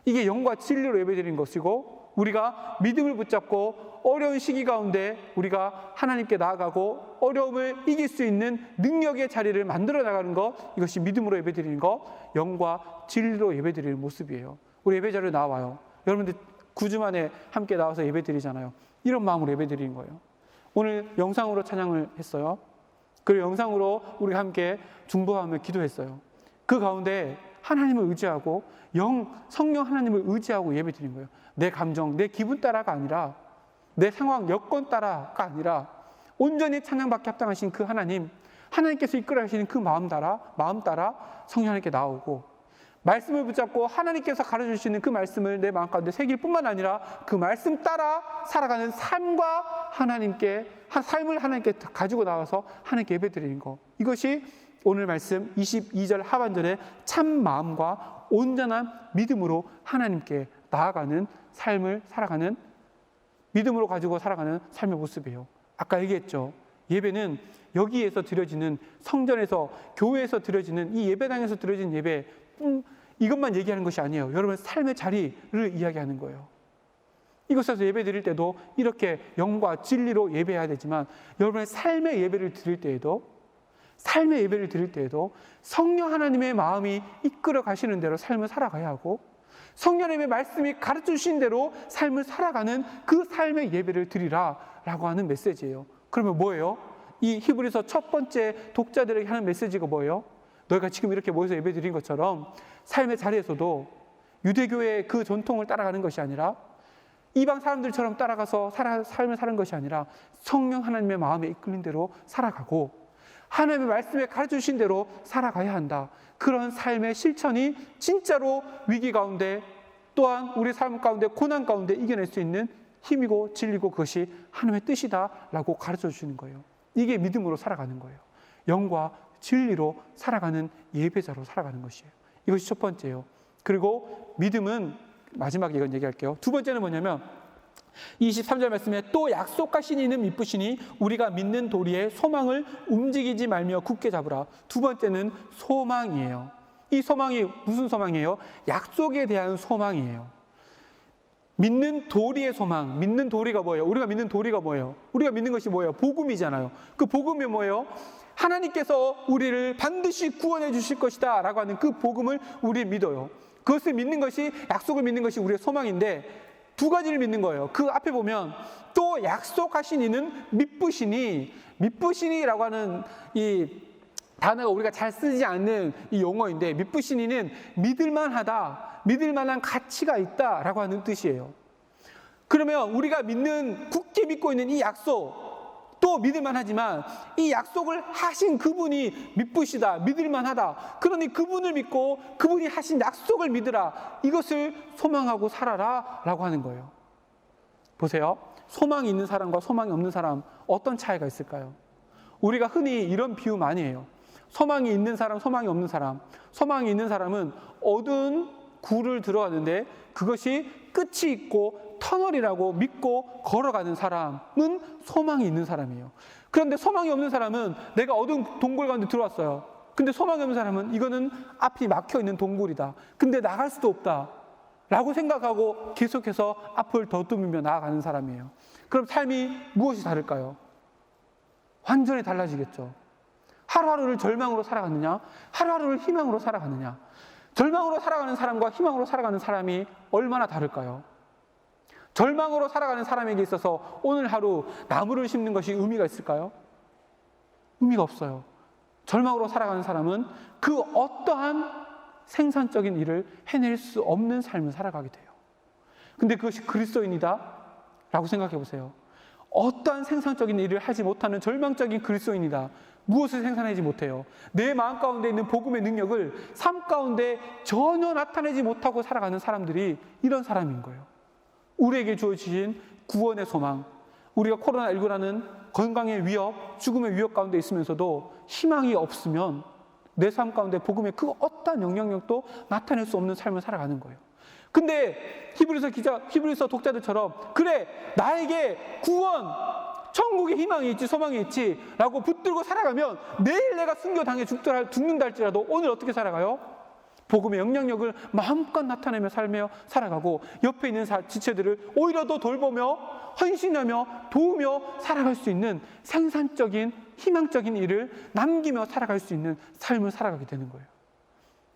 이게 영과 진리로 예배 드리는 것이고, 우리가 믿음을 붙잡고 어려운 시기 가운데 우리가 하나님께 나아가고 어려움을 이길 수 있는 능력의 자리를 만들어 나가는 것, 이것이 믿음으로 예배 드리는 것, 영과 진리로 예배 드리는 모습이에요. 우리 예배 자리에 나와요. 여러분들 9주 만에 함께 나와서 예배 드리잖아요. 이런 마음으로 예배 드리는 거예요. 오늘 영상으로 찬양을 했어요. 그리고 영상으로 우리 함께 중보하며 기도했어요. 그 가운데 하나님을 의지하고 성령 하나님을 의지하고 예배 드린 거예요. 내 감정, 내 기분 따라가 아니라, 내 상황, 여건 따라가 아니라 온전히 찬양받게 합당하신 그 하나님께서 이끌어 가시는 그 마음 따라 성령 하나님께 나오고, 말씀을 붙잡고 하나님께서 가르쳐 주시는 그 말씀을 내 마음 가운데 새길 뿐만 아니라 그 말씀 따라 살아가는 삶을 하나님께 가지고 나와서 하나님께 예배 드리는 것, 이것이 오늘 말씀 22절 하반절에 참 마음과 온전한 믿음으로 하나님께 나아가는 삶을 살아가는, 믿음으로 가지고 살아가는 삶의 모습이에요. 아까 얘기했죠. 예배는 여기에서 드려지는, 성전에서, 교회에서 드려지는, 이 예배당에서 드려지는 예배, 이것만 얘기하는 것이 아니에요. 여러분의 삶의 자리를 이야기하는 거예요. 이곳에서 예배 드릴 때도 이렇게 영과 진리로 예배해야 되지만, 여러분의 삶의 예배를 드릴 때에도 성령 하나님의 마음이 이끌어 가시는 대로 삶을 살아가야 하고, 성령 하나님의 말씀이 가르쳐 주신 대로 삶을 살아가는 그 삶의 예배를 드리라 라고 하는 메시지예요. 그러면 뭐예요? 이 히브리서 첫 번째 독자들에게 하는 메시지가 뭐예요? 너희가 지금 이렇게 모여서 예배 드린 것처럼 삶의 자리에서도 유대교의 그 전통을 따라가는 것이 아니라, 이방 사람들처럼 따라가서 삶을 사는 것이 아니라 성령 하나님의 마음에 이끌린 대로 살아가고 하나님의 말씀에 가르쳐 주신 대로 살아가야 한다. 그런 삶의 실천이 진짜로 위기 가운데, 또한 우리 삶 가운데 고난 가운데 이겨낼 수 있는 힘이고 진리고, 그것이 하나님의 뜻이다라고 가르쳐 주시는 거예요. 이게 믿음으로 살아가는 거예요. 영과 진리로 살아가는 예배자로 살아가는 것이에요. 이것이 첫 번째예요. 그리고 믿음은, 마지막에 이건 얘기할게요. 두 번째는 뭐냐면 23절 말씀에 또 약속하신 이는 미쁘시니 우리가 믿는 도리에 소망을 움직이지 말며 굳게 잡으라. 두 번째는 소망이에요. 이 소망이 무슨 소망이에요? 약속에 대한 소망이에요. 믿는 도리의 소망. 믿는 도리가 뭐예요? 우리가 믿는 도리가 뭐예요? 우리가 믿는 것이 뭐예요? 복음이잖아요. 그 복음이 뭐예요? 하나님께서 우리를 반드시 구원해 주실 것이다 라고 하는 그 복음을 우리 믿어요. 그것을 믿는 것이, 약속을 믿는 것이 우리의 소망인데, 두 가지를 믿는 거예요. 그 앞에 보면 또 약속하신 이는 미쁘시니라고 하는 이 단어가 우리가 잘 쓰지 않는 이 용어인데, 미쁘시니는 믿을만하다, 믿을만한 가치가 있다라고 하는 뜻이에요. 그러면 우리가 굳게 믿고 있는 이 약속, 또 믿을만하지만 이 약속을 하신 그분이 미쁘시다, 믿을만하다. 그러니 그분을 믿고 그분이 하신 약속을 믿으라. 이것을 소망하고 살아라 라고 하는 거예요. 보세요. 소망이 있는 사람과 소망이 없는 사람, 어떤 차이가 있을까요? 우리가 흔히 이런 비유 많이 해요. 소망이 있는 사람, 소망이 없는 사람. 소망이 있는 사람은 어두운 굴을 들어가는데 그것이 끝이 있고 터널이라고 믿고 걸어가는 사람은 소망이 있는 사람이에요. 그런데 소망이 없는 사람은 내가 어두운 동굴 가운데 들어왔어요. 근데 소망이 없는 사람은 이거는 앞이 막혀있는 동굴이다. 근데 나갈 수도 없다 라고 생각하고 계속해서 앞을 더듬으며 나아가는 사람이에요. 그럼 삶이 무엇이 다를까요? 완전히 달라지겠죠. 하루하루를 절망으로 살아가느냐, 하루하루를 희망으로 살아가느냐. 절망으로 살아가는 사람과 희망으로 살아가는 사람이 얼마나 다를까요? 절망으로 살아가는 사람에게 있어서 오늘 하루 나무를 심는 것이 의미가 있을까요? 의미가 없어요. 절망으로 살아가는 사람은 그 어떠한 생산적인 일을 해낼 수 없는 삶을 살아가게 돼요. 근데 그것이 그리스도인이다 라고 생각해 보세요. 어떠한 생산적인 일을 하지 못하는 절망적인 그리스도인이다. 무엇을 생산하지 못해요? 내 마음 가운데 있는 복음의 능력을 삶 가운데 전혀 나타내지 못하고 살아가는 사람들이 이런 사람인 거예요. 우리에게 주어진 구원의 소망, 우리가 코로나19라는 건강의 위협, 죽음의 위협 가운데 있으면서도 희망이 없으면 내 삶 가운데 복음의 그 어떠한 영향력도 나타낼 수 없는 삶을 살아가는 거예요. 근데 히브리서 독자들처럼 그래 나에게 구원, 천국의 희망이 있지 소망이 있지 라고 붙들고 살아가면 내일 내가 순교당해 죽는다 할지라도 오늘 어떻게 살아가요? 복음의 영향력을 마음껏 나타내며 살아가고 옆에 있는 지체들을 오히려 더 돌보며 헌신하며 도우며 살아갈 수 있는 생산적인 희망적인 일을 남기며 살아갈 수 있는 삶을 살아가게 되는 거예요.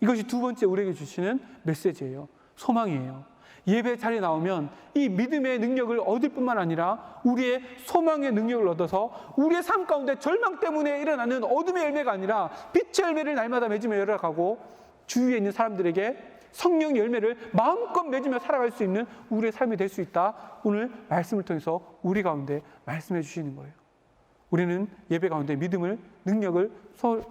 이것이 두 번째 우리에게 주시는 메시지예요. 소망이에요. 예배 자리에 나오면 이 믿음의 능력을 얻을 뿐만 아니라 우리의 소망의 능력을 얻어서 우리의 삶 가운데 절망 때문에 일어나는 어둠의 열매가 아니라 빛의 열매를 날마다 맺으며 열어가고 주위에 있는 사람들에게 성령 열매를 마음껏 맺으며 살아갈 수 있는 우리의 삶이 될 수 있다. 오늘 말씀을 통해서 우리 가운데 말씀해 주시는 거예요. 우리는 예배 가운데 믿음을, 능력을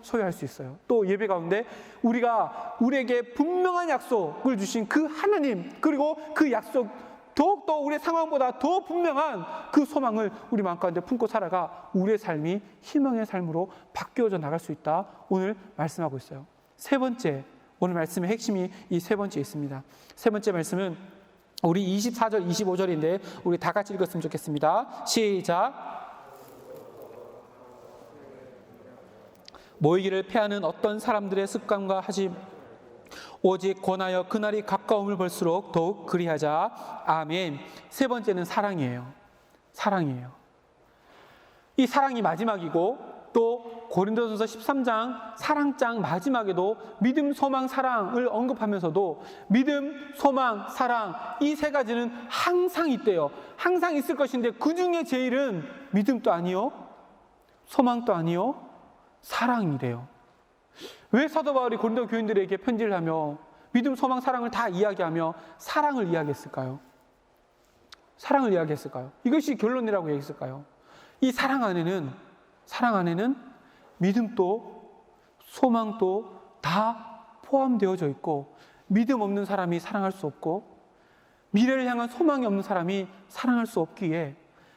소유할 수 있어요. 또 예배 가운데 우리에게 분명한 약속을 주신 그 하나님, 그리고 그 약속, 더욱더 우리의 상황보다 더 분명한 그 소망을 우리 마음 가운데 품고 살아가 우리의 삶이 희망의 삶으로 바뀌어져 나갈 수 있다. 오늘 말씀하고 있어요. 세 번째, 오늘 말씀의 핵심이 이 세 번째에 있습니다. 세 번째 말씀은 우리 24절, 25절인데 우리 다 같이 읽었으면 좋겠습니다. 시작. 모이기를 패하는 어떤 사람들의 습관과 하지 오직 권하여 그날이 가까움을 볼수록 더욱 그리하자. 아멘. 세 번째는 사랑이에요. 사랑이에요. 이 사랑이 마지막이고 또 고린도전서 13장 사랑장 마지막에도 믿음, 소망, 사랑을 언급하면서도 믿음, 소망, 사랑 이 세 가지는 항상 있대요. 항상 있을 것인데 그 중에 제일은 믿음도 아니요, 소망도 아니요, 사랑이래요. 왜 사도 바울이 고린도 교인들에게 편지를 하며 믿음, 소망, 사랑을 다 이야기하며 사랑을 이야기했을까요? 사랑을 이야기했을까요? 이것이 결론이라고 얘기했을까요? 이 사랑 안에는 믿음도 소망도 다 포함되어져 있고 믿음 없는 사람이 사랑할 수 없고 미래를 향한 소망이 없는 사람이 사랑할 수 없기에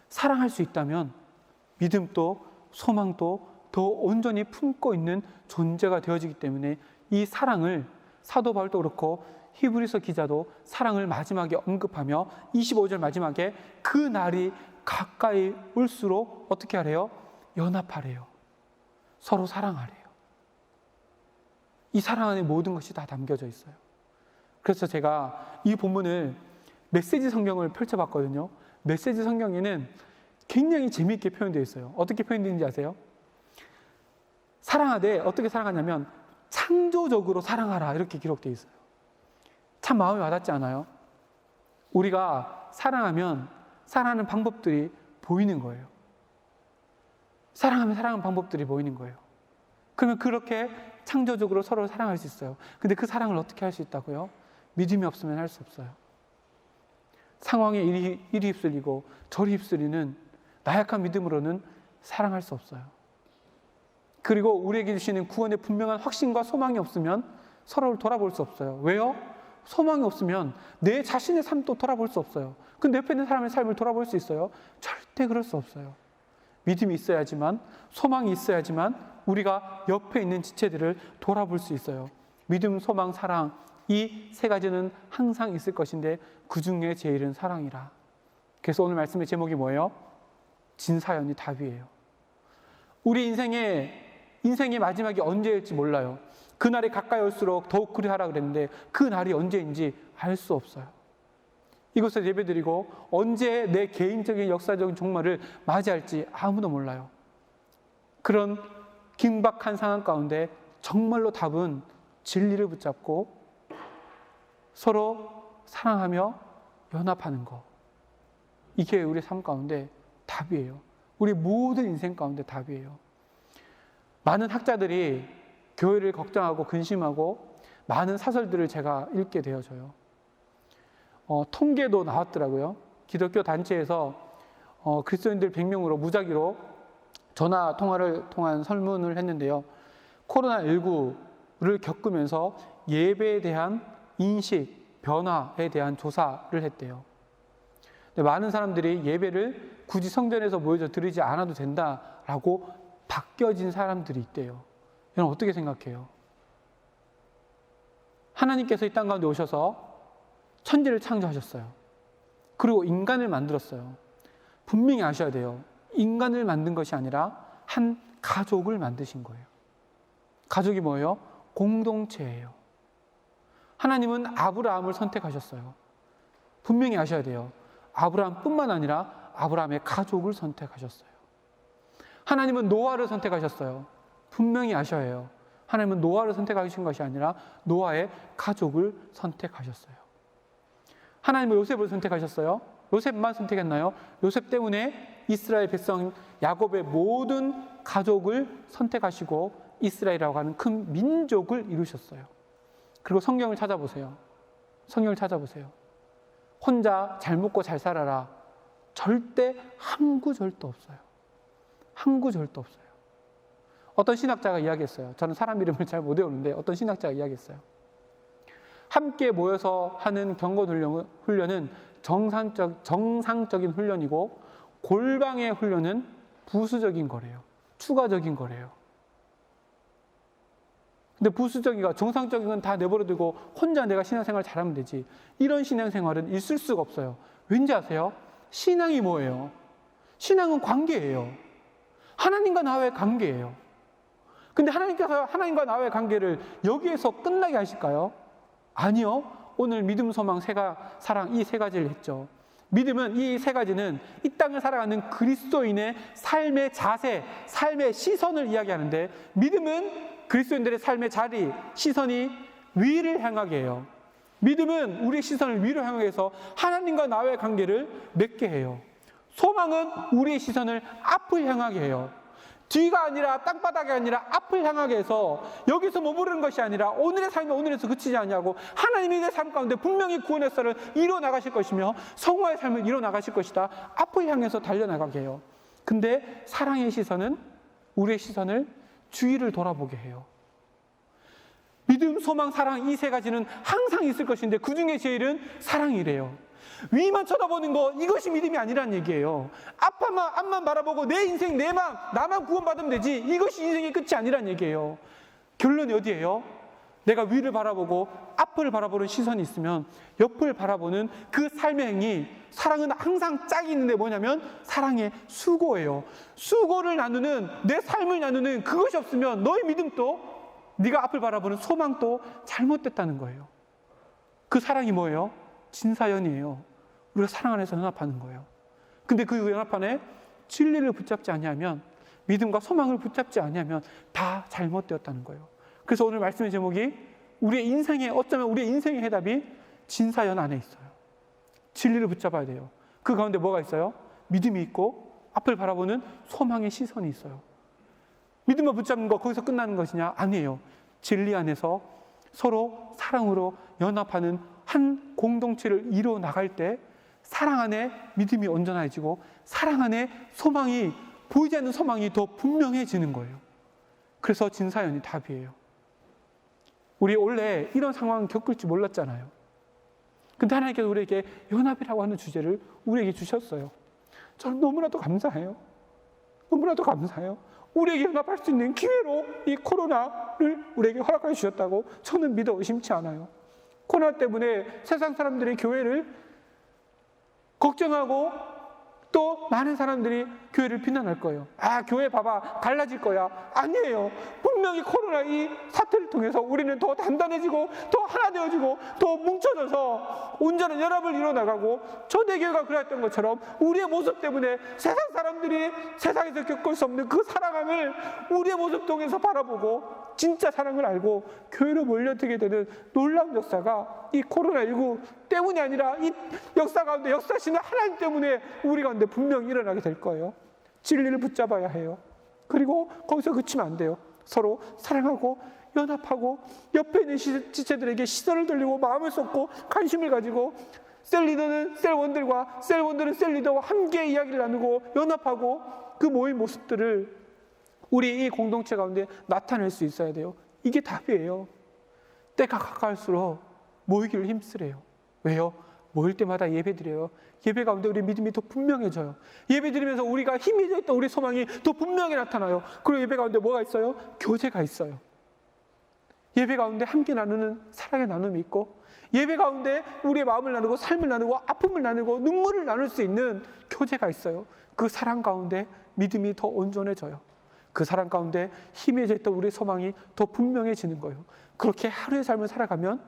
사랑할 수 있다면 믿음도 소망도 더 온전히 품고 있는 존재가 되어지기 때문에 이 사랑을 사도 바울도 그렇고 히브리서 기자도 사랑을 마지막에 언급하며 25절 마지막에 그 날이 가까이 올수록 어떻게 하래요? 연합하래요. 서로 사랑하래요. 이 사랑 안에 모든 것이 다 담겨져 있어요. 그래서 제가 이 본문을 메시지 성경을 펼쳐봤거든요. 메시지 성경에는 굉장히 재미있게 표현되어 있어요. 어떻게 표현되는지 아세요? 사랑하되 어떻게 사랑하냐면 창조적으로 사랑하라 이렇게 기록되어 있어요. 참 마음이 와닿지 않아요? 우리가 사랑하면 사랑하는 방법들이 보이는 거예요. 사랑하면 사랑하는 방법들이 보이는 거예요. 그러면 그렇게 창조적으로 서로 사랑할 수 있어요. 근데 그 사랑을 어떻게 할 수 있다고요? 믿음이 없으면 할 수 없어요. 상황에 이리 휩쓸리고 저리 휩쓸리는 나약한 믿음으로는 사랑할 수 없어요. 그리고 우리에게 주시는 구원의 분명한 확신과 소망이 없으면 서로를 돌아볼 수 없어요. 왜요? 소망이 없으면 내 자신의 삶도 돌아볼 수 없어요. 근데 옆에 있는 사람의 삶을 돌아볼 수 있어요? 절대 그럴 수 없어요. 믿음이 있어야지만, 소망이 있어야지만 우리가 옆에 있는 지체들을 돌아볼 수 있어요. 믿음, 소망, 사랑 이 세 가지는 항상 있을 것인데 그 중에 제일은 사랑이라. 그래서 오늘 말씀의 제목이 뭐예요? 진사연이 답이에요. 우리 인생의 마지막이 언제일지 몰라요. 그날이 가까이 올수록 더욱 그리하라 그랬는데 그 날이 언제인지 알 수 없어요. 이곳에 예배드리고 언제 내 개인적인 역사적인 종말을 맞이할지 아무도 몰라요. 그런 긴박한 상황 가운데 정말로 답은 진리를 붙잡고 서로 사랑하며 연합하는 것. 이게 우리 삶 가운데 답이에요. 우리 모든 인생 가운데 답이에요. 많은 학자들이 교회를 걱정하고 근심하고 많은 사설들을 제가 읽게 되어져요. 통계도 나왔더라고요. 기독교 단체에서 그리스도인들 100명으로 무작위로 전화 통화를 통한 설문을 했는데요. 코로나19를 겪으면서 예배에 대한 인식, 변화에 대한 조사를 했대요. 근데 많은 사람들이 예배를 굳이 성전에서 모여서 드리지 않아도 된다라고 바뀌어진 사람들이 있대요. 여러분 어떻게 생각해요? 하나님께서 이 땅 가운데 오셔서 천지를 창조하셨어요. 그리고 인간을 만들었어요. 분명히 아셔야 돼요. 인간을 만든 것이 아니라 한 가족을 만드신 거예요. 가족이 뭐예요? 공동체예요. 하나님은 아브라함을 선택하셨어요. 분명히 아셔야 돼요. 아브라함뿐만 아니라 아브라함의 가족을 선택하셨어요. 하나님은 노아를 선택하셨어요. 분명히 아셔야 해요. 하나님은 노아를 선택하신 것이 아니라 노아의 가족을 선택하셨어요. 하나님은 요셉을 선택하셨어요. 요셉만 선택했나요? 요셉 때문에 이스라엘 백성 야곱의 모든 가족을 선택하시고 이스라엘이라고 하는 큰 민족을 이루셨어요. 그리고 성경을 찾아보세요. 성경을 찾아보세요. 혼자 잘 먹고 잘 살아라. 절대 한 구절도 없어요. 한 구절도 없어요. 어떤 신학자가 이야기했어요. 저는 사람 이름을 잘 못 외우는데 어떤 신학자가 이야기했어요. 함께 모여서 하는 경건 훈련은 정상적인 훈련이고 골방의 훈련은 부수적인 거래요. 추가적인 거래요. 근데 부수적이가 정상적인 건 다 내버려두고 혼자 내가 신앙생활 잘하면 되지. 이런 신앙생활은 있을 수가 없어요. 왠지 아세요? 신앙이 뭐예요? 신앙은 관계예요. 하나님과 나와의 관계예요. 근데 하나님께서 하나님과 나와의 관계를 여기에서 끝나게 하실까요? 아니요. 오늘 믿음, 소망, 사랑 이 세 가지를 했죠. 믿음은 이 세 가지는 이 땅을 살아가는 그리스도인의 삶의 자세, 삶의 시선을 이야기하는데 믿음은 그리스도인들의 삶의 자리, 시선이 위를 향하게 해요. 믿음은 우리의 시선을 위로 향하게 해서 하나님과 나와의 관계를 맺게 해요. 소망은 우리의 시선을 앞을 향하게 해요. 뒤가 아니라 땅바닥이 아니라 앞을 향하게 해서 여기서 머무르는 것이 아니라 오늘의 삶이 오늘에서 그치지 않냐고 하나님이 내 삶 가운데 분명히 구원의 썰을 이뤄 나가실 것이며 성화의 삶을 이뤄 나가실 것이다. 앞을 향해서 달려나가게 해요. 근데 사랑의 시선은 우리의 시선을 주위를 돌아보게 해요. 믿음, 소망, 사랑 이 세 가지는 항상 있을 것인데 그 중에 제일은 사랑이래요. 위만 쳐다보는 거 이것이 믿음이 아니란 얘기예요. 앞만 바라보고 내 인생 내 마음 나만 구원받으면 되지 이것이 인생의 끝이 아니란 얘기예요. 결론이 어디예요? 내가 위를 바라보고 앞을 바라보는 시선이 있으면 옆을 바라보는 그 삶의 행위 사랑은 항상 짝이 있는데 뭐냐면 사랑의 수고예요. 수고를 나누는 내 삶을 나누는 그것이 없으면 너의 믿음도 네가 앞을 바라보는 소망도 잘못됐다는 거예요. 그 사랑이 뭐예요? 진사연이에요. 우리가 사랑 안에서 연합하는 거예요. 근데 그 연합 안에 진리를 붙잡지 아니하면 믿음과 소망을 붙잡지 아니하면 다 잘못되었다는 거예요. 그래서 오늘 말씀의 제목이 우리의 인생의 어쩌면 우리의 인생의 해답이 진사연 안에 있어요. 진리를 붙잡아야 돼요. 그 가운데 뭐가 있어요? 믿음이 있고 앞을 바라보는 소망의 시선이 있어요. 믿음을 붙잡는 거 거기서 끝나는 것이냐? 아니에요. 진리 안에서 서로 사랑으로 연합하는 한 공동체를 이루어 나갈 때 사랑 안에 믿음이 온전해지고 사랑 안에 소망이 보이지 않는 소망이 더 분명해지는 거예요. 그래서 진사연이 답이에요. 우리 원래 이런 상황 겪을 줄 몰랐잖아요. 근데 하나님께서 우리에게 연합이라고 하는 주제를 우리에게 주셨어요. 저는 너무나도 감사해요. 너무나도 감사해요. 우리에게 연합할 수 있는 기회로 이 코로나를 우리에게 허락해 주셨다고 저는 믿어 의심치 않아요. 코로나 때문에 세상 사람들이 교회를 걱정하고 또 많은 사람들이 교회를 비난할 거예요. 아, 교회 봐봐, 달라질 거야. 아니에요. 분명히 코로나 이 사태를 통해서 우리는 더 단단해지고 더 하나 되어지고 더 뭉쳐져서 온전한 연합을 이뤄나가고 초대교회가 그랬던 것처럼 우리의 모습 때문에 세상 사람들이 세상에서 겪을 수 없는 그 사랑함을 우리의 모습 통해서 바라보고 진짜 사랑을 알고 교회로 몰려들게 되는 놀라운 역사가 이 코로나19 때문이 아니라 이 역사 가운데 역사하시는 하나님 때문에 우리 가운데 분명히 일어나게 될 거예요. 진리를 붙잡아야 해요. 그리고 거기서 그치면 안 돼요. 서로 사랑하고 연합하고 옆에 있는 지체들에게 시선을 돌리고 마음을 쏟고 관심을 가지고 셀 리더는 셀원들과 셀원들은 셀 리더와 함께 이야기를 나누고 연합하고 그 모인 모습들을 우리 이 공동체 가운데 나타낼 수 있어야 돼요. 이게 답이에요. 때가 가까울수록 모이기를 힘쓰래요. 왜요? 모일 때마다 예배드려요. 예배 가운데 우리 믿음이 더 분명해져요. 예배드리면서 우리가 힘이 있던 우리 소망이 더 분명히 나타나요. 그리고 예배 가운데 뭐가 있어요? 교제가 있어요. 예배 가운데 함께 나누는 사랑의 나눔이 있고, 예배 가운데 우리의 마음을 나누고 삶을 나누고 아픔을 나누고 눈물을 나눌 수 있는 교제가 있어요. 그 사랑 가운데 믿음이 더 온전해져요. 그 사랑 가운데 희미해져 있던 우리의 소망이 더 분명해지는 거예요. 그렇게 하루의 삶을 살아가면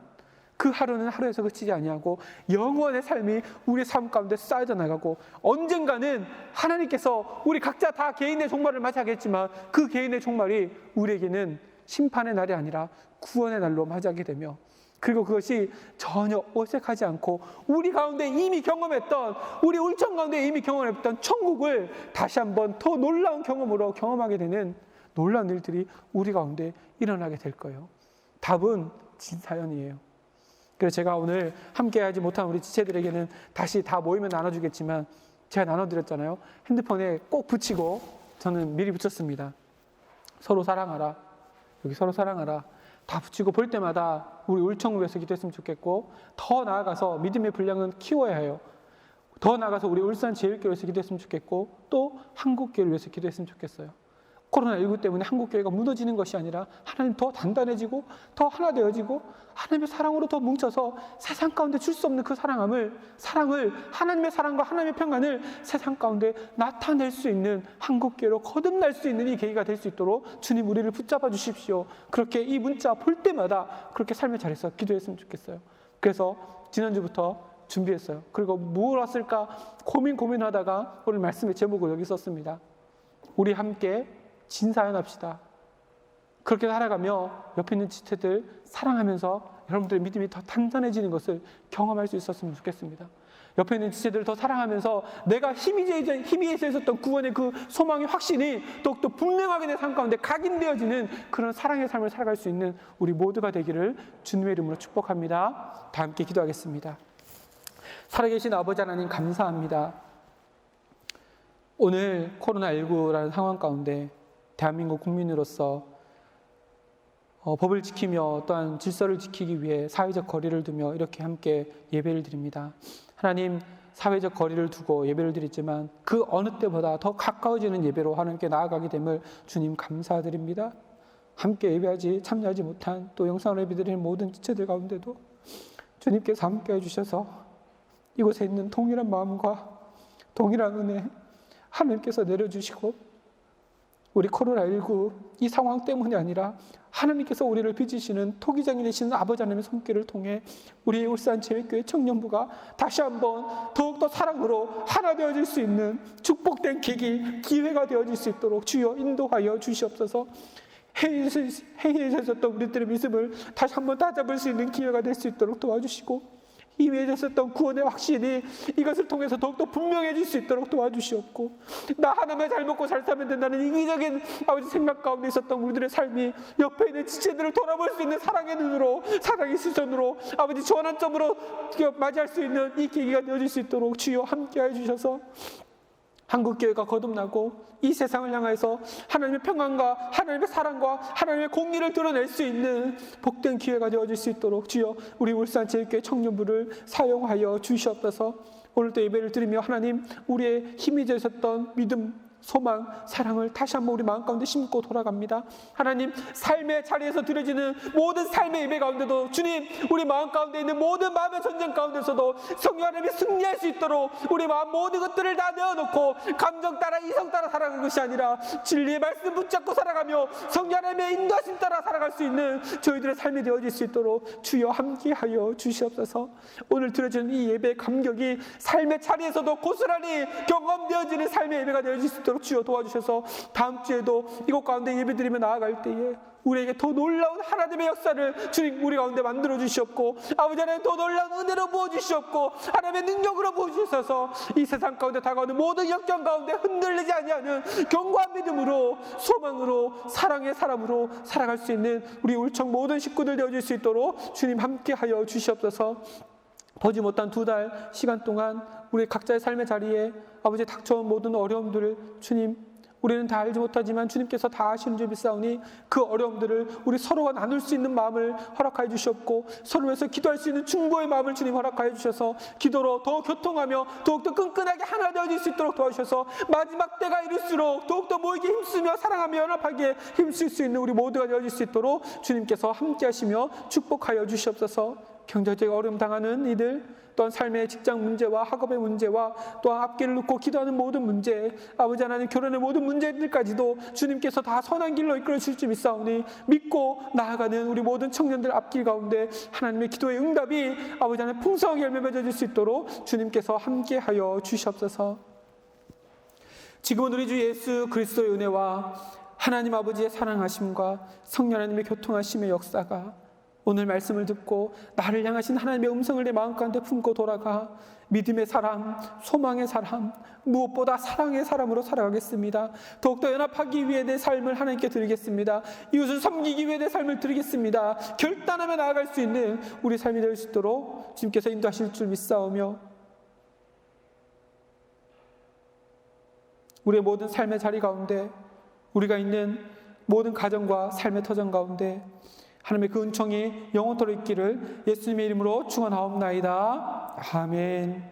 그 하루는 하루에서 그치지 아니하고 영원의 삶이 우리의 삶 가운데 쌓여져 나가고, 언젠가는 하나님께서 우리 각자 다 개인의 종말을 맞이하겠지만 그 개인의 종말이 우리에게는 심판의 날이 아니라 구원의 날로 맞이하게 되며, 그리고 그것이 전혀 어색하지 않고 우리 가운데 이미 경험했던, 우리 울청 가운데 이미 경험했던 천국을 다시 한번 더 놀라운 경험으로 경험하게 되는 놀라운 일들이 우리 가운데 일어나게 될 거예요. 답은 진사연이에요. 그래서 제가 오늘 함께하지 못한 우리 지체들에게는 다시 다 모이면 나눠주겠지만, 제가 나눠드렸잖아요. 핸드폰에 꼭 붙이고 저는 미리 붙였습니다. 서로 사랑하라. 여기 서로 사랑하라. 다 붙이고 볼 때마다 우리 울천국에서 기도했으면 좋겠고, 더 나아가서 믿음의 분량은 키워야 해요. 더 나아가서 우리 울산 제일교회에서 기도했으면 좋겠고, 또 한국교회를 위해서 기도했으면 좋겠어요. 코로나19 때문에 한국교회가 무너지는 것이 아니라 하나님 더 단단해지고 더 하나 되어지고 하나님의 사랑으로 더 뭉쳐서 세상 가운데 줄 수 없는 그 사랑을 하나님의 사랑과 하나님의 평안을 세상 가운데 나타낼 수 있는 한국교회로 거듭날 수 있는 이 계기가 될 수 있도록 주님 우리를 붙잡아 주십시오. 그렇게 이 문자 볼 때마다 그렇게 삶의 자리에서 기도했으면 좋겠어요. 그래서 지난주부터 준비했어요. 그리고 무엇을 쓸까 고민하다가 오늘 말씀의 제목을 여기 썼습니다. 우리 함께 진사연합시다. 그렇게 살아가며 옆에 있는 지체들 사랑하면서 여러분들의 믿음이 더 단단해지는 것을 경험할 수 있었으면 좋겠습니다. 옆에 있는 지체들을 더 사랑하면서 내가 희미해져 있었던 구원의 그 소망의 확신이 더욱더 분명하게 내 삶 가운데 각인되어지는 그런 사랑의 삶을 살아갈 수 있는 우리 모두가 되기를 주님의 이름으로 축복합니다. 다 함께 기도하겠습니다. 살아계신 아버지 하나님 감사합니다. 오늘 코로나19라는 상황 가운데 대한민국 국민으로서 법을 지키며 또한 질서를 지키기 위해 사회적 거리를 두며 이렇게 함께 예배를 드립니다. 하나님, 사회적 거리를 두고 예배를 드리지만 그 어느 때보다 더 가까워지는 예배로 하나님께 나아가게 됨을 주님 감사드립니다. 함께 예배하지 참여하지 못한 또 영상으로 예배드리는 모든 지체들 가운데도 주님께서 함께 해주셔서 이곳에 있는 동일한 마음과 동일한 은혜 하나님께서 내려주시고, 우리 코로나19 이 상황 때문이 아니라 하나님께서 우리를 빚으시는 토기장이 되시는 아버지 하나님의 손길을 통해 우리 울산 제일교회 청년부가 다시 한번 더욱더 사랑으로 하나 되어질 수 있는 축복된 기회가 되어질 수 있도록 주여 인도하여 주시옵소서. 해이해져 있었던 우리들의 믿음을 다시 한번 다잡을 수 있는 기회가 될 수 있도록 도와주시고, 희미해져 있었던 구원의 확신이 이것을 통해서 더욱더 분명해질 수 있도록 도와주시옵고, 나 하나만 잘 먹고 잘 살면 된다는 이기적인 아버지 생각 가운데 있었던 우리들의 삶이 옆에 있는 지체들을 돌아볼 수 있는 사랑의 눈으로, 사랑의 시선으로 아버지 전환점으로 맞이할 수 있는 이 계기가 되어질 수 있도록 주여 함께해 주셔서 한국교회가 거듭나고 이 세상을 향해서 하나님의 평안과 하나님의 사랑과 하나님의 공의를 드러낼 수 있는 복된 기회가 되어질 수 있도록 주여 우리 울산 제일교회 청년부를 사용하여 주시옵소서. 오늘도 예배를 드리며 하나님, 우리의 힘이 되셨던 믿음, 소망, 사랑을 다시 한번 우리 마음 가운데 심고 돌아갑니다. 하나님, 삶의 자리에서 드려지는 모든 삶의 예배 가운데도 주님, 우리 마음 가운데 있는 모든 마음의 전쟁 가운데서도 성령 하나님이 승리할 수 있도록 우리 마음 모든 것들을 다 내어놓고 감정 따라 이성 따라 살아가는 것이 아니라 진리의 말씀 붙잡고 살아가며 성령 하나님의 인도하심 따라 살아갈 수 있는 저희들의 삶이 되어질 수 있도록 주여 함께하여 주시옵소서. 오늘 드려지는 이 예배의 감격이 삶의 자리에서도 고스란히 경험되어지는 삶의 예배가 되어질 수 있도록 주여 도와주셔서 다음 주에도 이곳 가운데 예배드리며 나아갈 때에 우리에게 더 놀라운 하나님의 역사를 주님 우리 가운데 만들어 주시옵고, 아버지 하나님 더 놀라운 은혜로 부어주시옵고, 하나님의 능력으로 부어주셔서 이 세상 가운데 다가오는 모든 역경 가운데 흔들리지 아니하는 견고한 믿음으로, 소망으로, 사랑의 사람으로 살아갈 수 있는 우리 울청 모든 식구들 되어줄 수 있도록 주님 함께하여 주시옵소서. 보지 못한 2달 시간 동안 우리 각자의 삶의 자리에 아버지 닥쳐온 모든 어려움들을 주님, 우리는 다 알지 못하지만 주님께서 다 아시는 줄 믿사오니 그 어려움들을 우리 서로가 나눌 수 있는 마음을 허락하여 주시옵고, 서로 위해서 기도할 수 있는 중보의 마음을 주님 허락하여 주셔서 기도로 더욱 교통하며 더욱더 끈끈하게 하나 되어질 수 있도록 도와주셔서 마지막 때가 이를수록 더욱더 모이게 힘쓰며 사랑하며 연합하게 힘쓸 수 있는 우리 모두가 되어질 수 있도록 주님께서 함께 하시며 축복하여 주시옵소서. 경제적 어려움 당하는 이들, 또한 삶의 직장 문제와 학업의 문제와 또한 앞길을 놓고 기도하는 모든 문제, 아버지 하나님 결혼의 모든 문제들까지도 주님께서 다 선한 길로 이끌어 주실 줄 믿사오니 믿고 나아가는 우리 모든 청년들 앞길 가운데 하나님의 기도의 응답이 아버지 하나님 풍성하게 열매 맺어질 수 있도록 주님께서 함께하여 주시옵소서. 지금은 우리 주 예수 그리스도의 은혜와 하나님 아버지의 사랑하심과 성령 하나님의 교통하심의 역사가 오늘 말씀을 듣고 나를 향하신 하나님의 음성을 내 마음 가운데 품고 돌아가 믿음의 사람, 소망의 사람, 무엇보다 사랑의 사람으로 살아가겠습니다. 더욱더 연합하기 위해 내 삶을 하나님께 드리겠습니다. 이웃을 섬기기 위해 내 삶을 드리겠습니다. 결단하며 나아갈 수 있는 우리 삶이 될 수 있도록 주님께서 인도하실 줄 믿사오며, 우리의 모든 삶의 자리 가운데, 우리가 있는 모든 가정과 삶의 터전 가운데 하나님의 그 은총이 영원토록 있기를 예수님의 이름으로 축원하옵나이다. 아멘.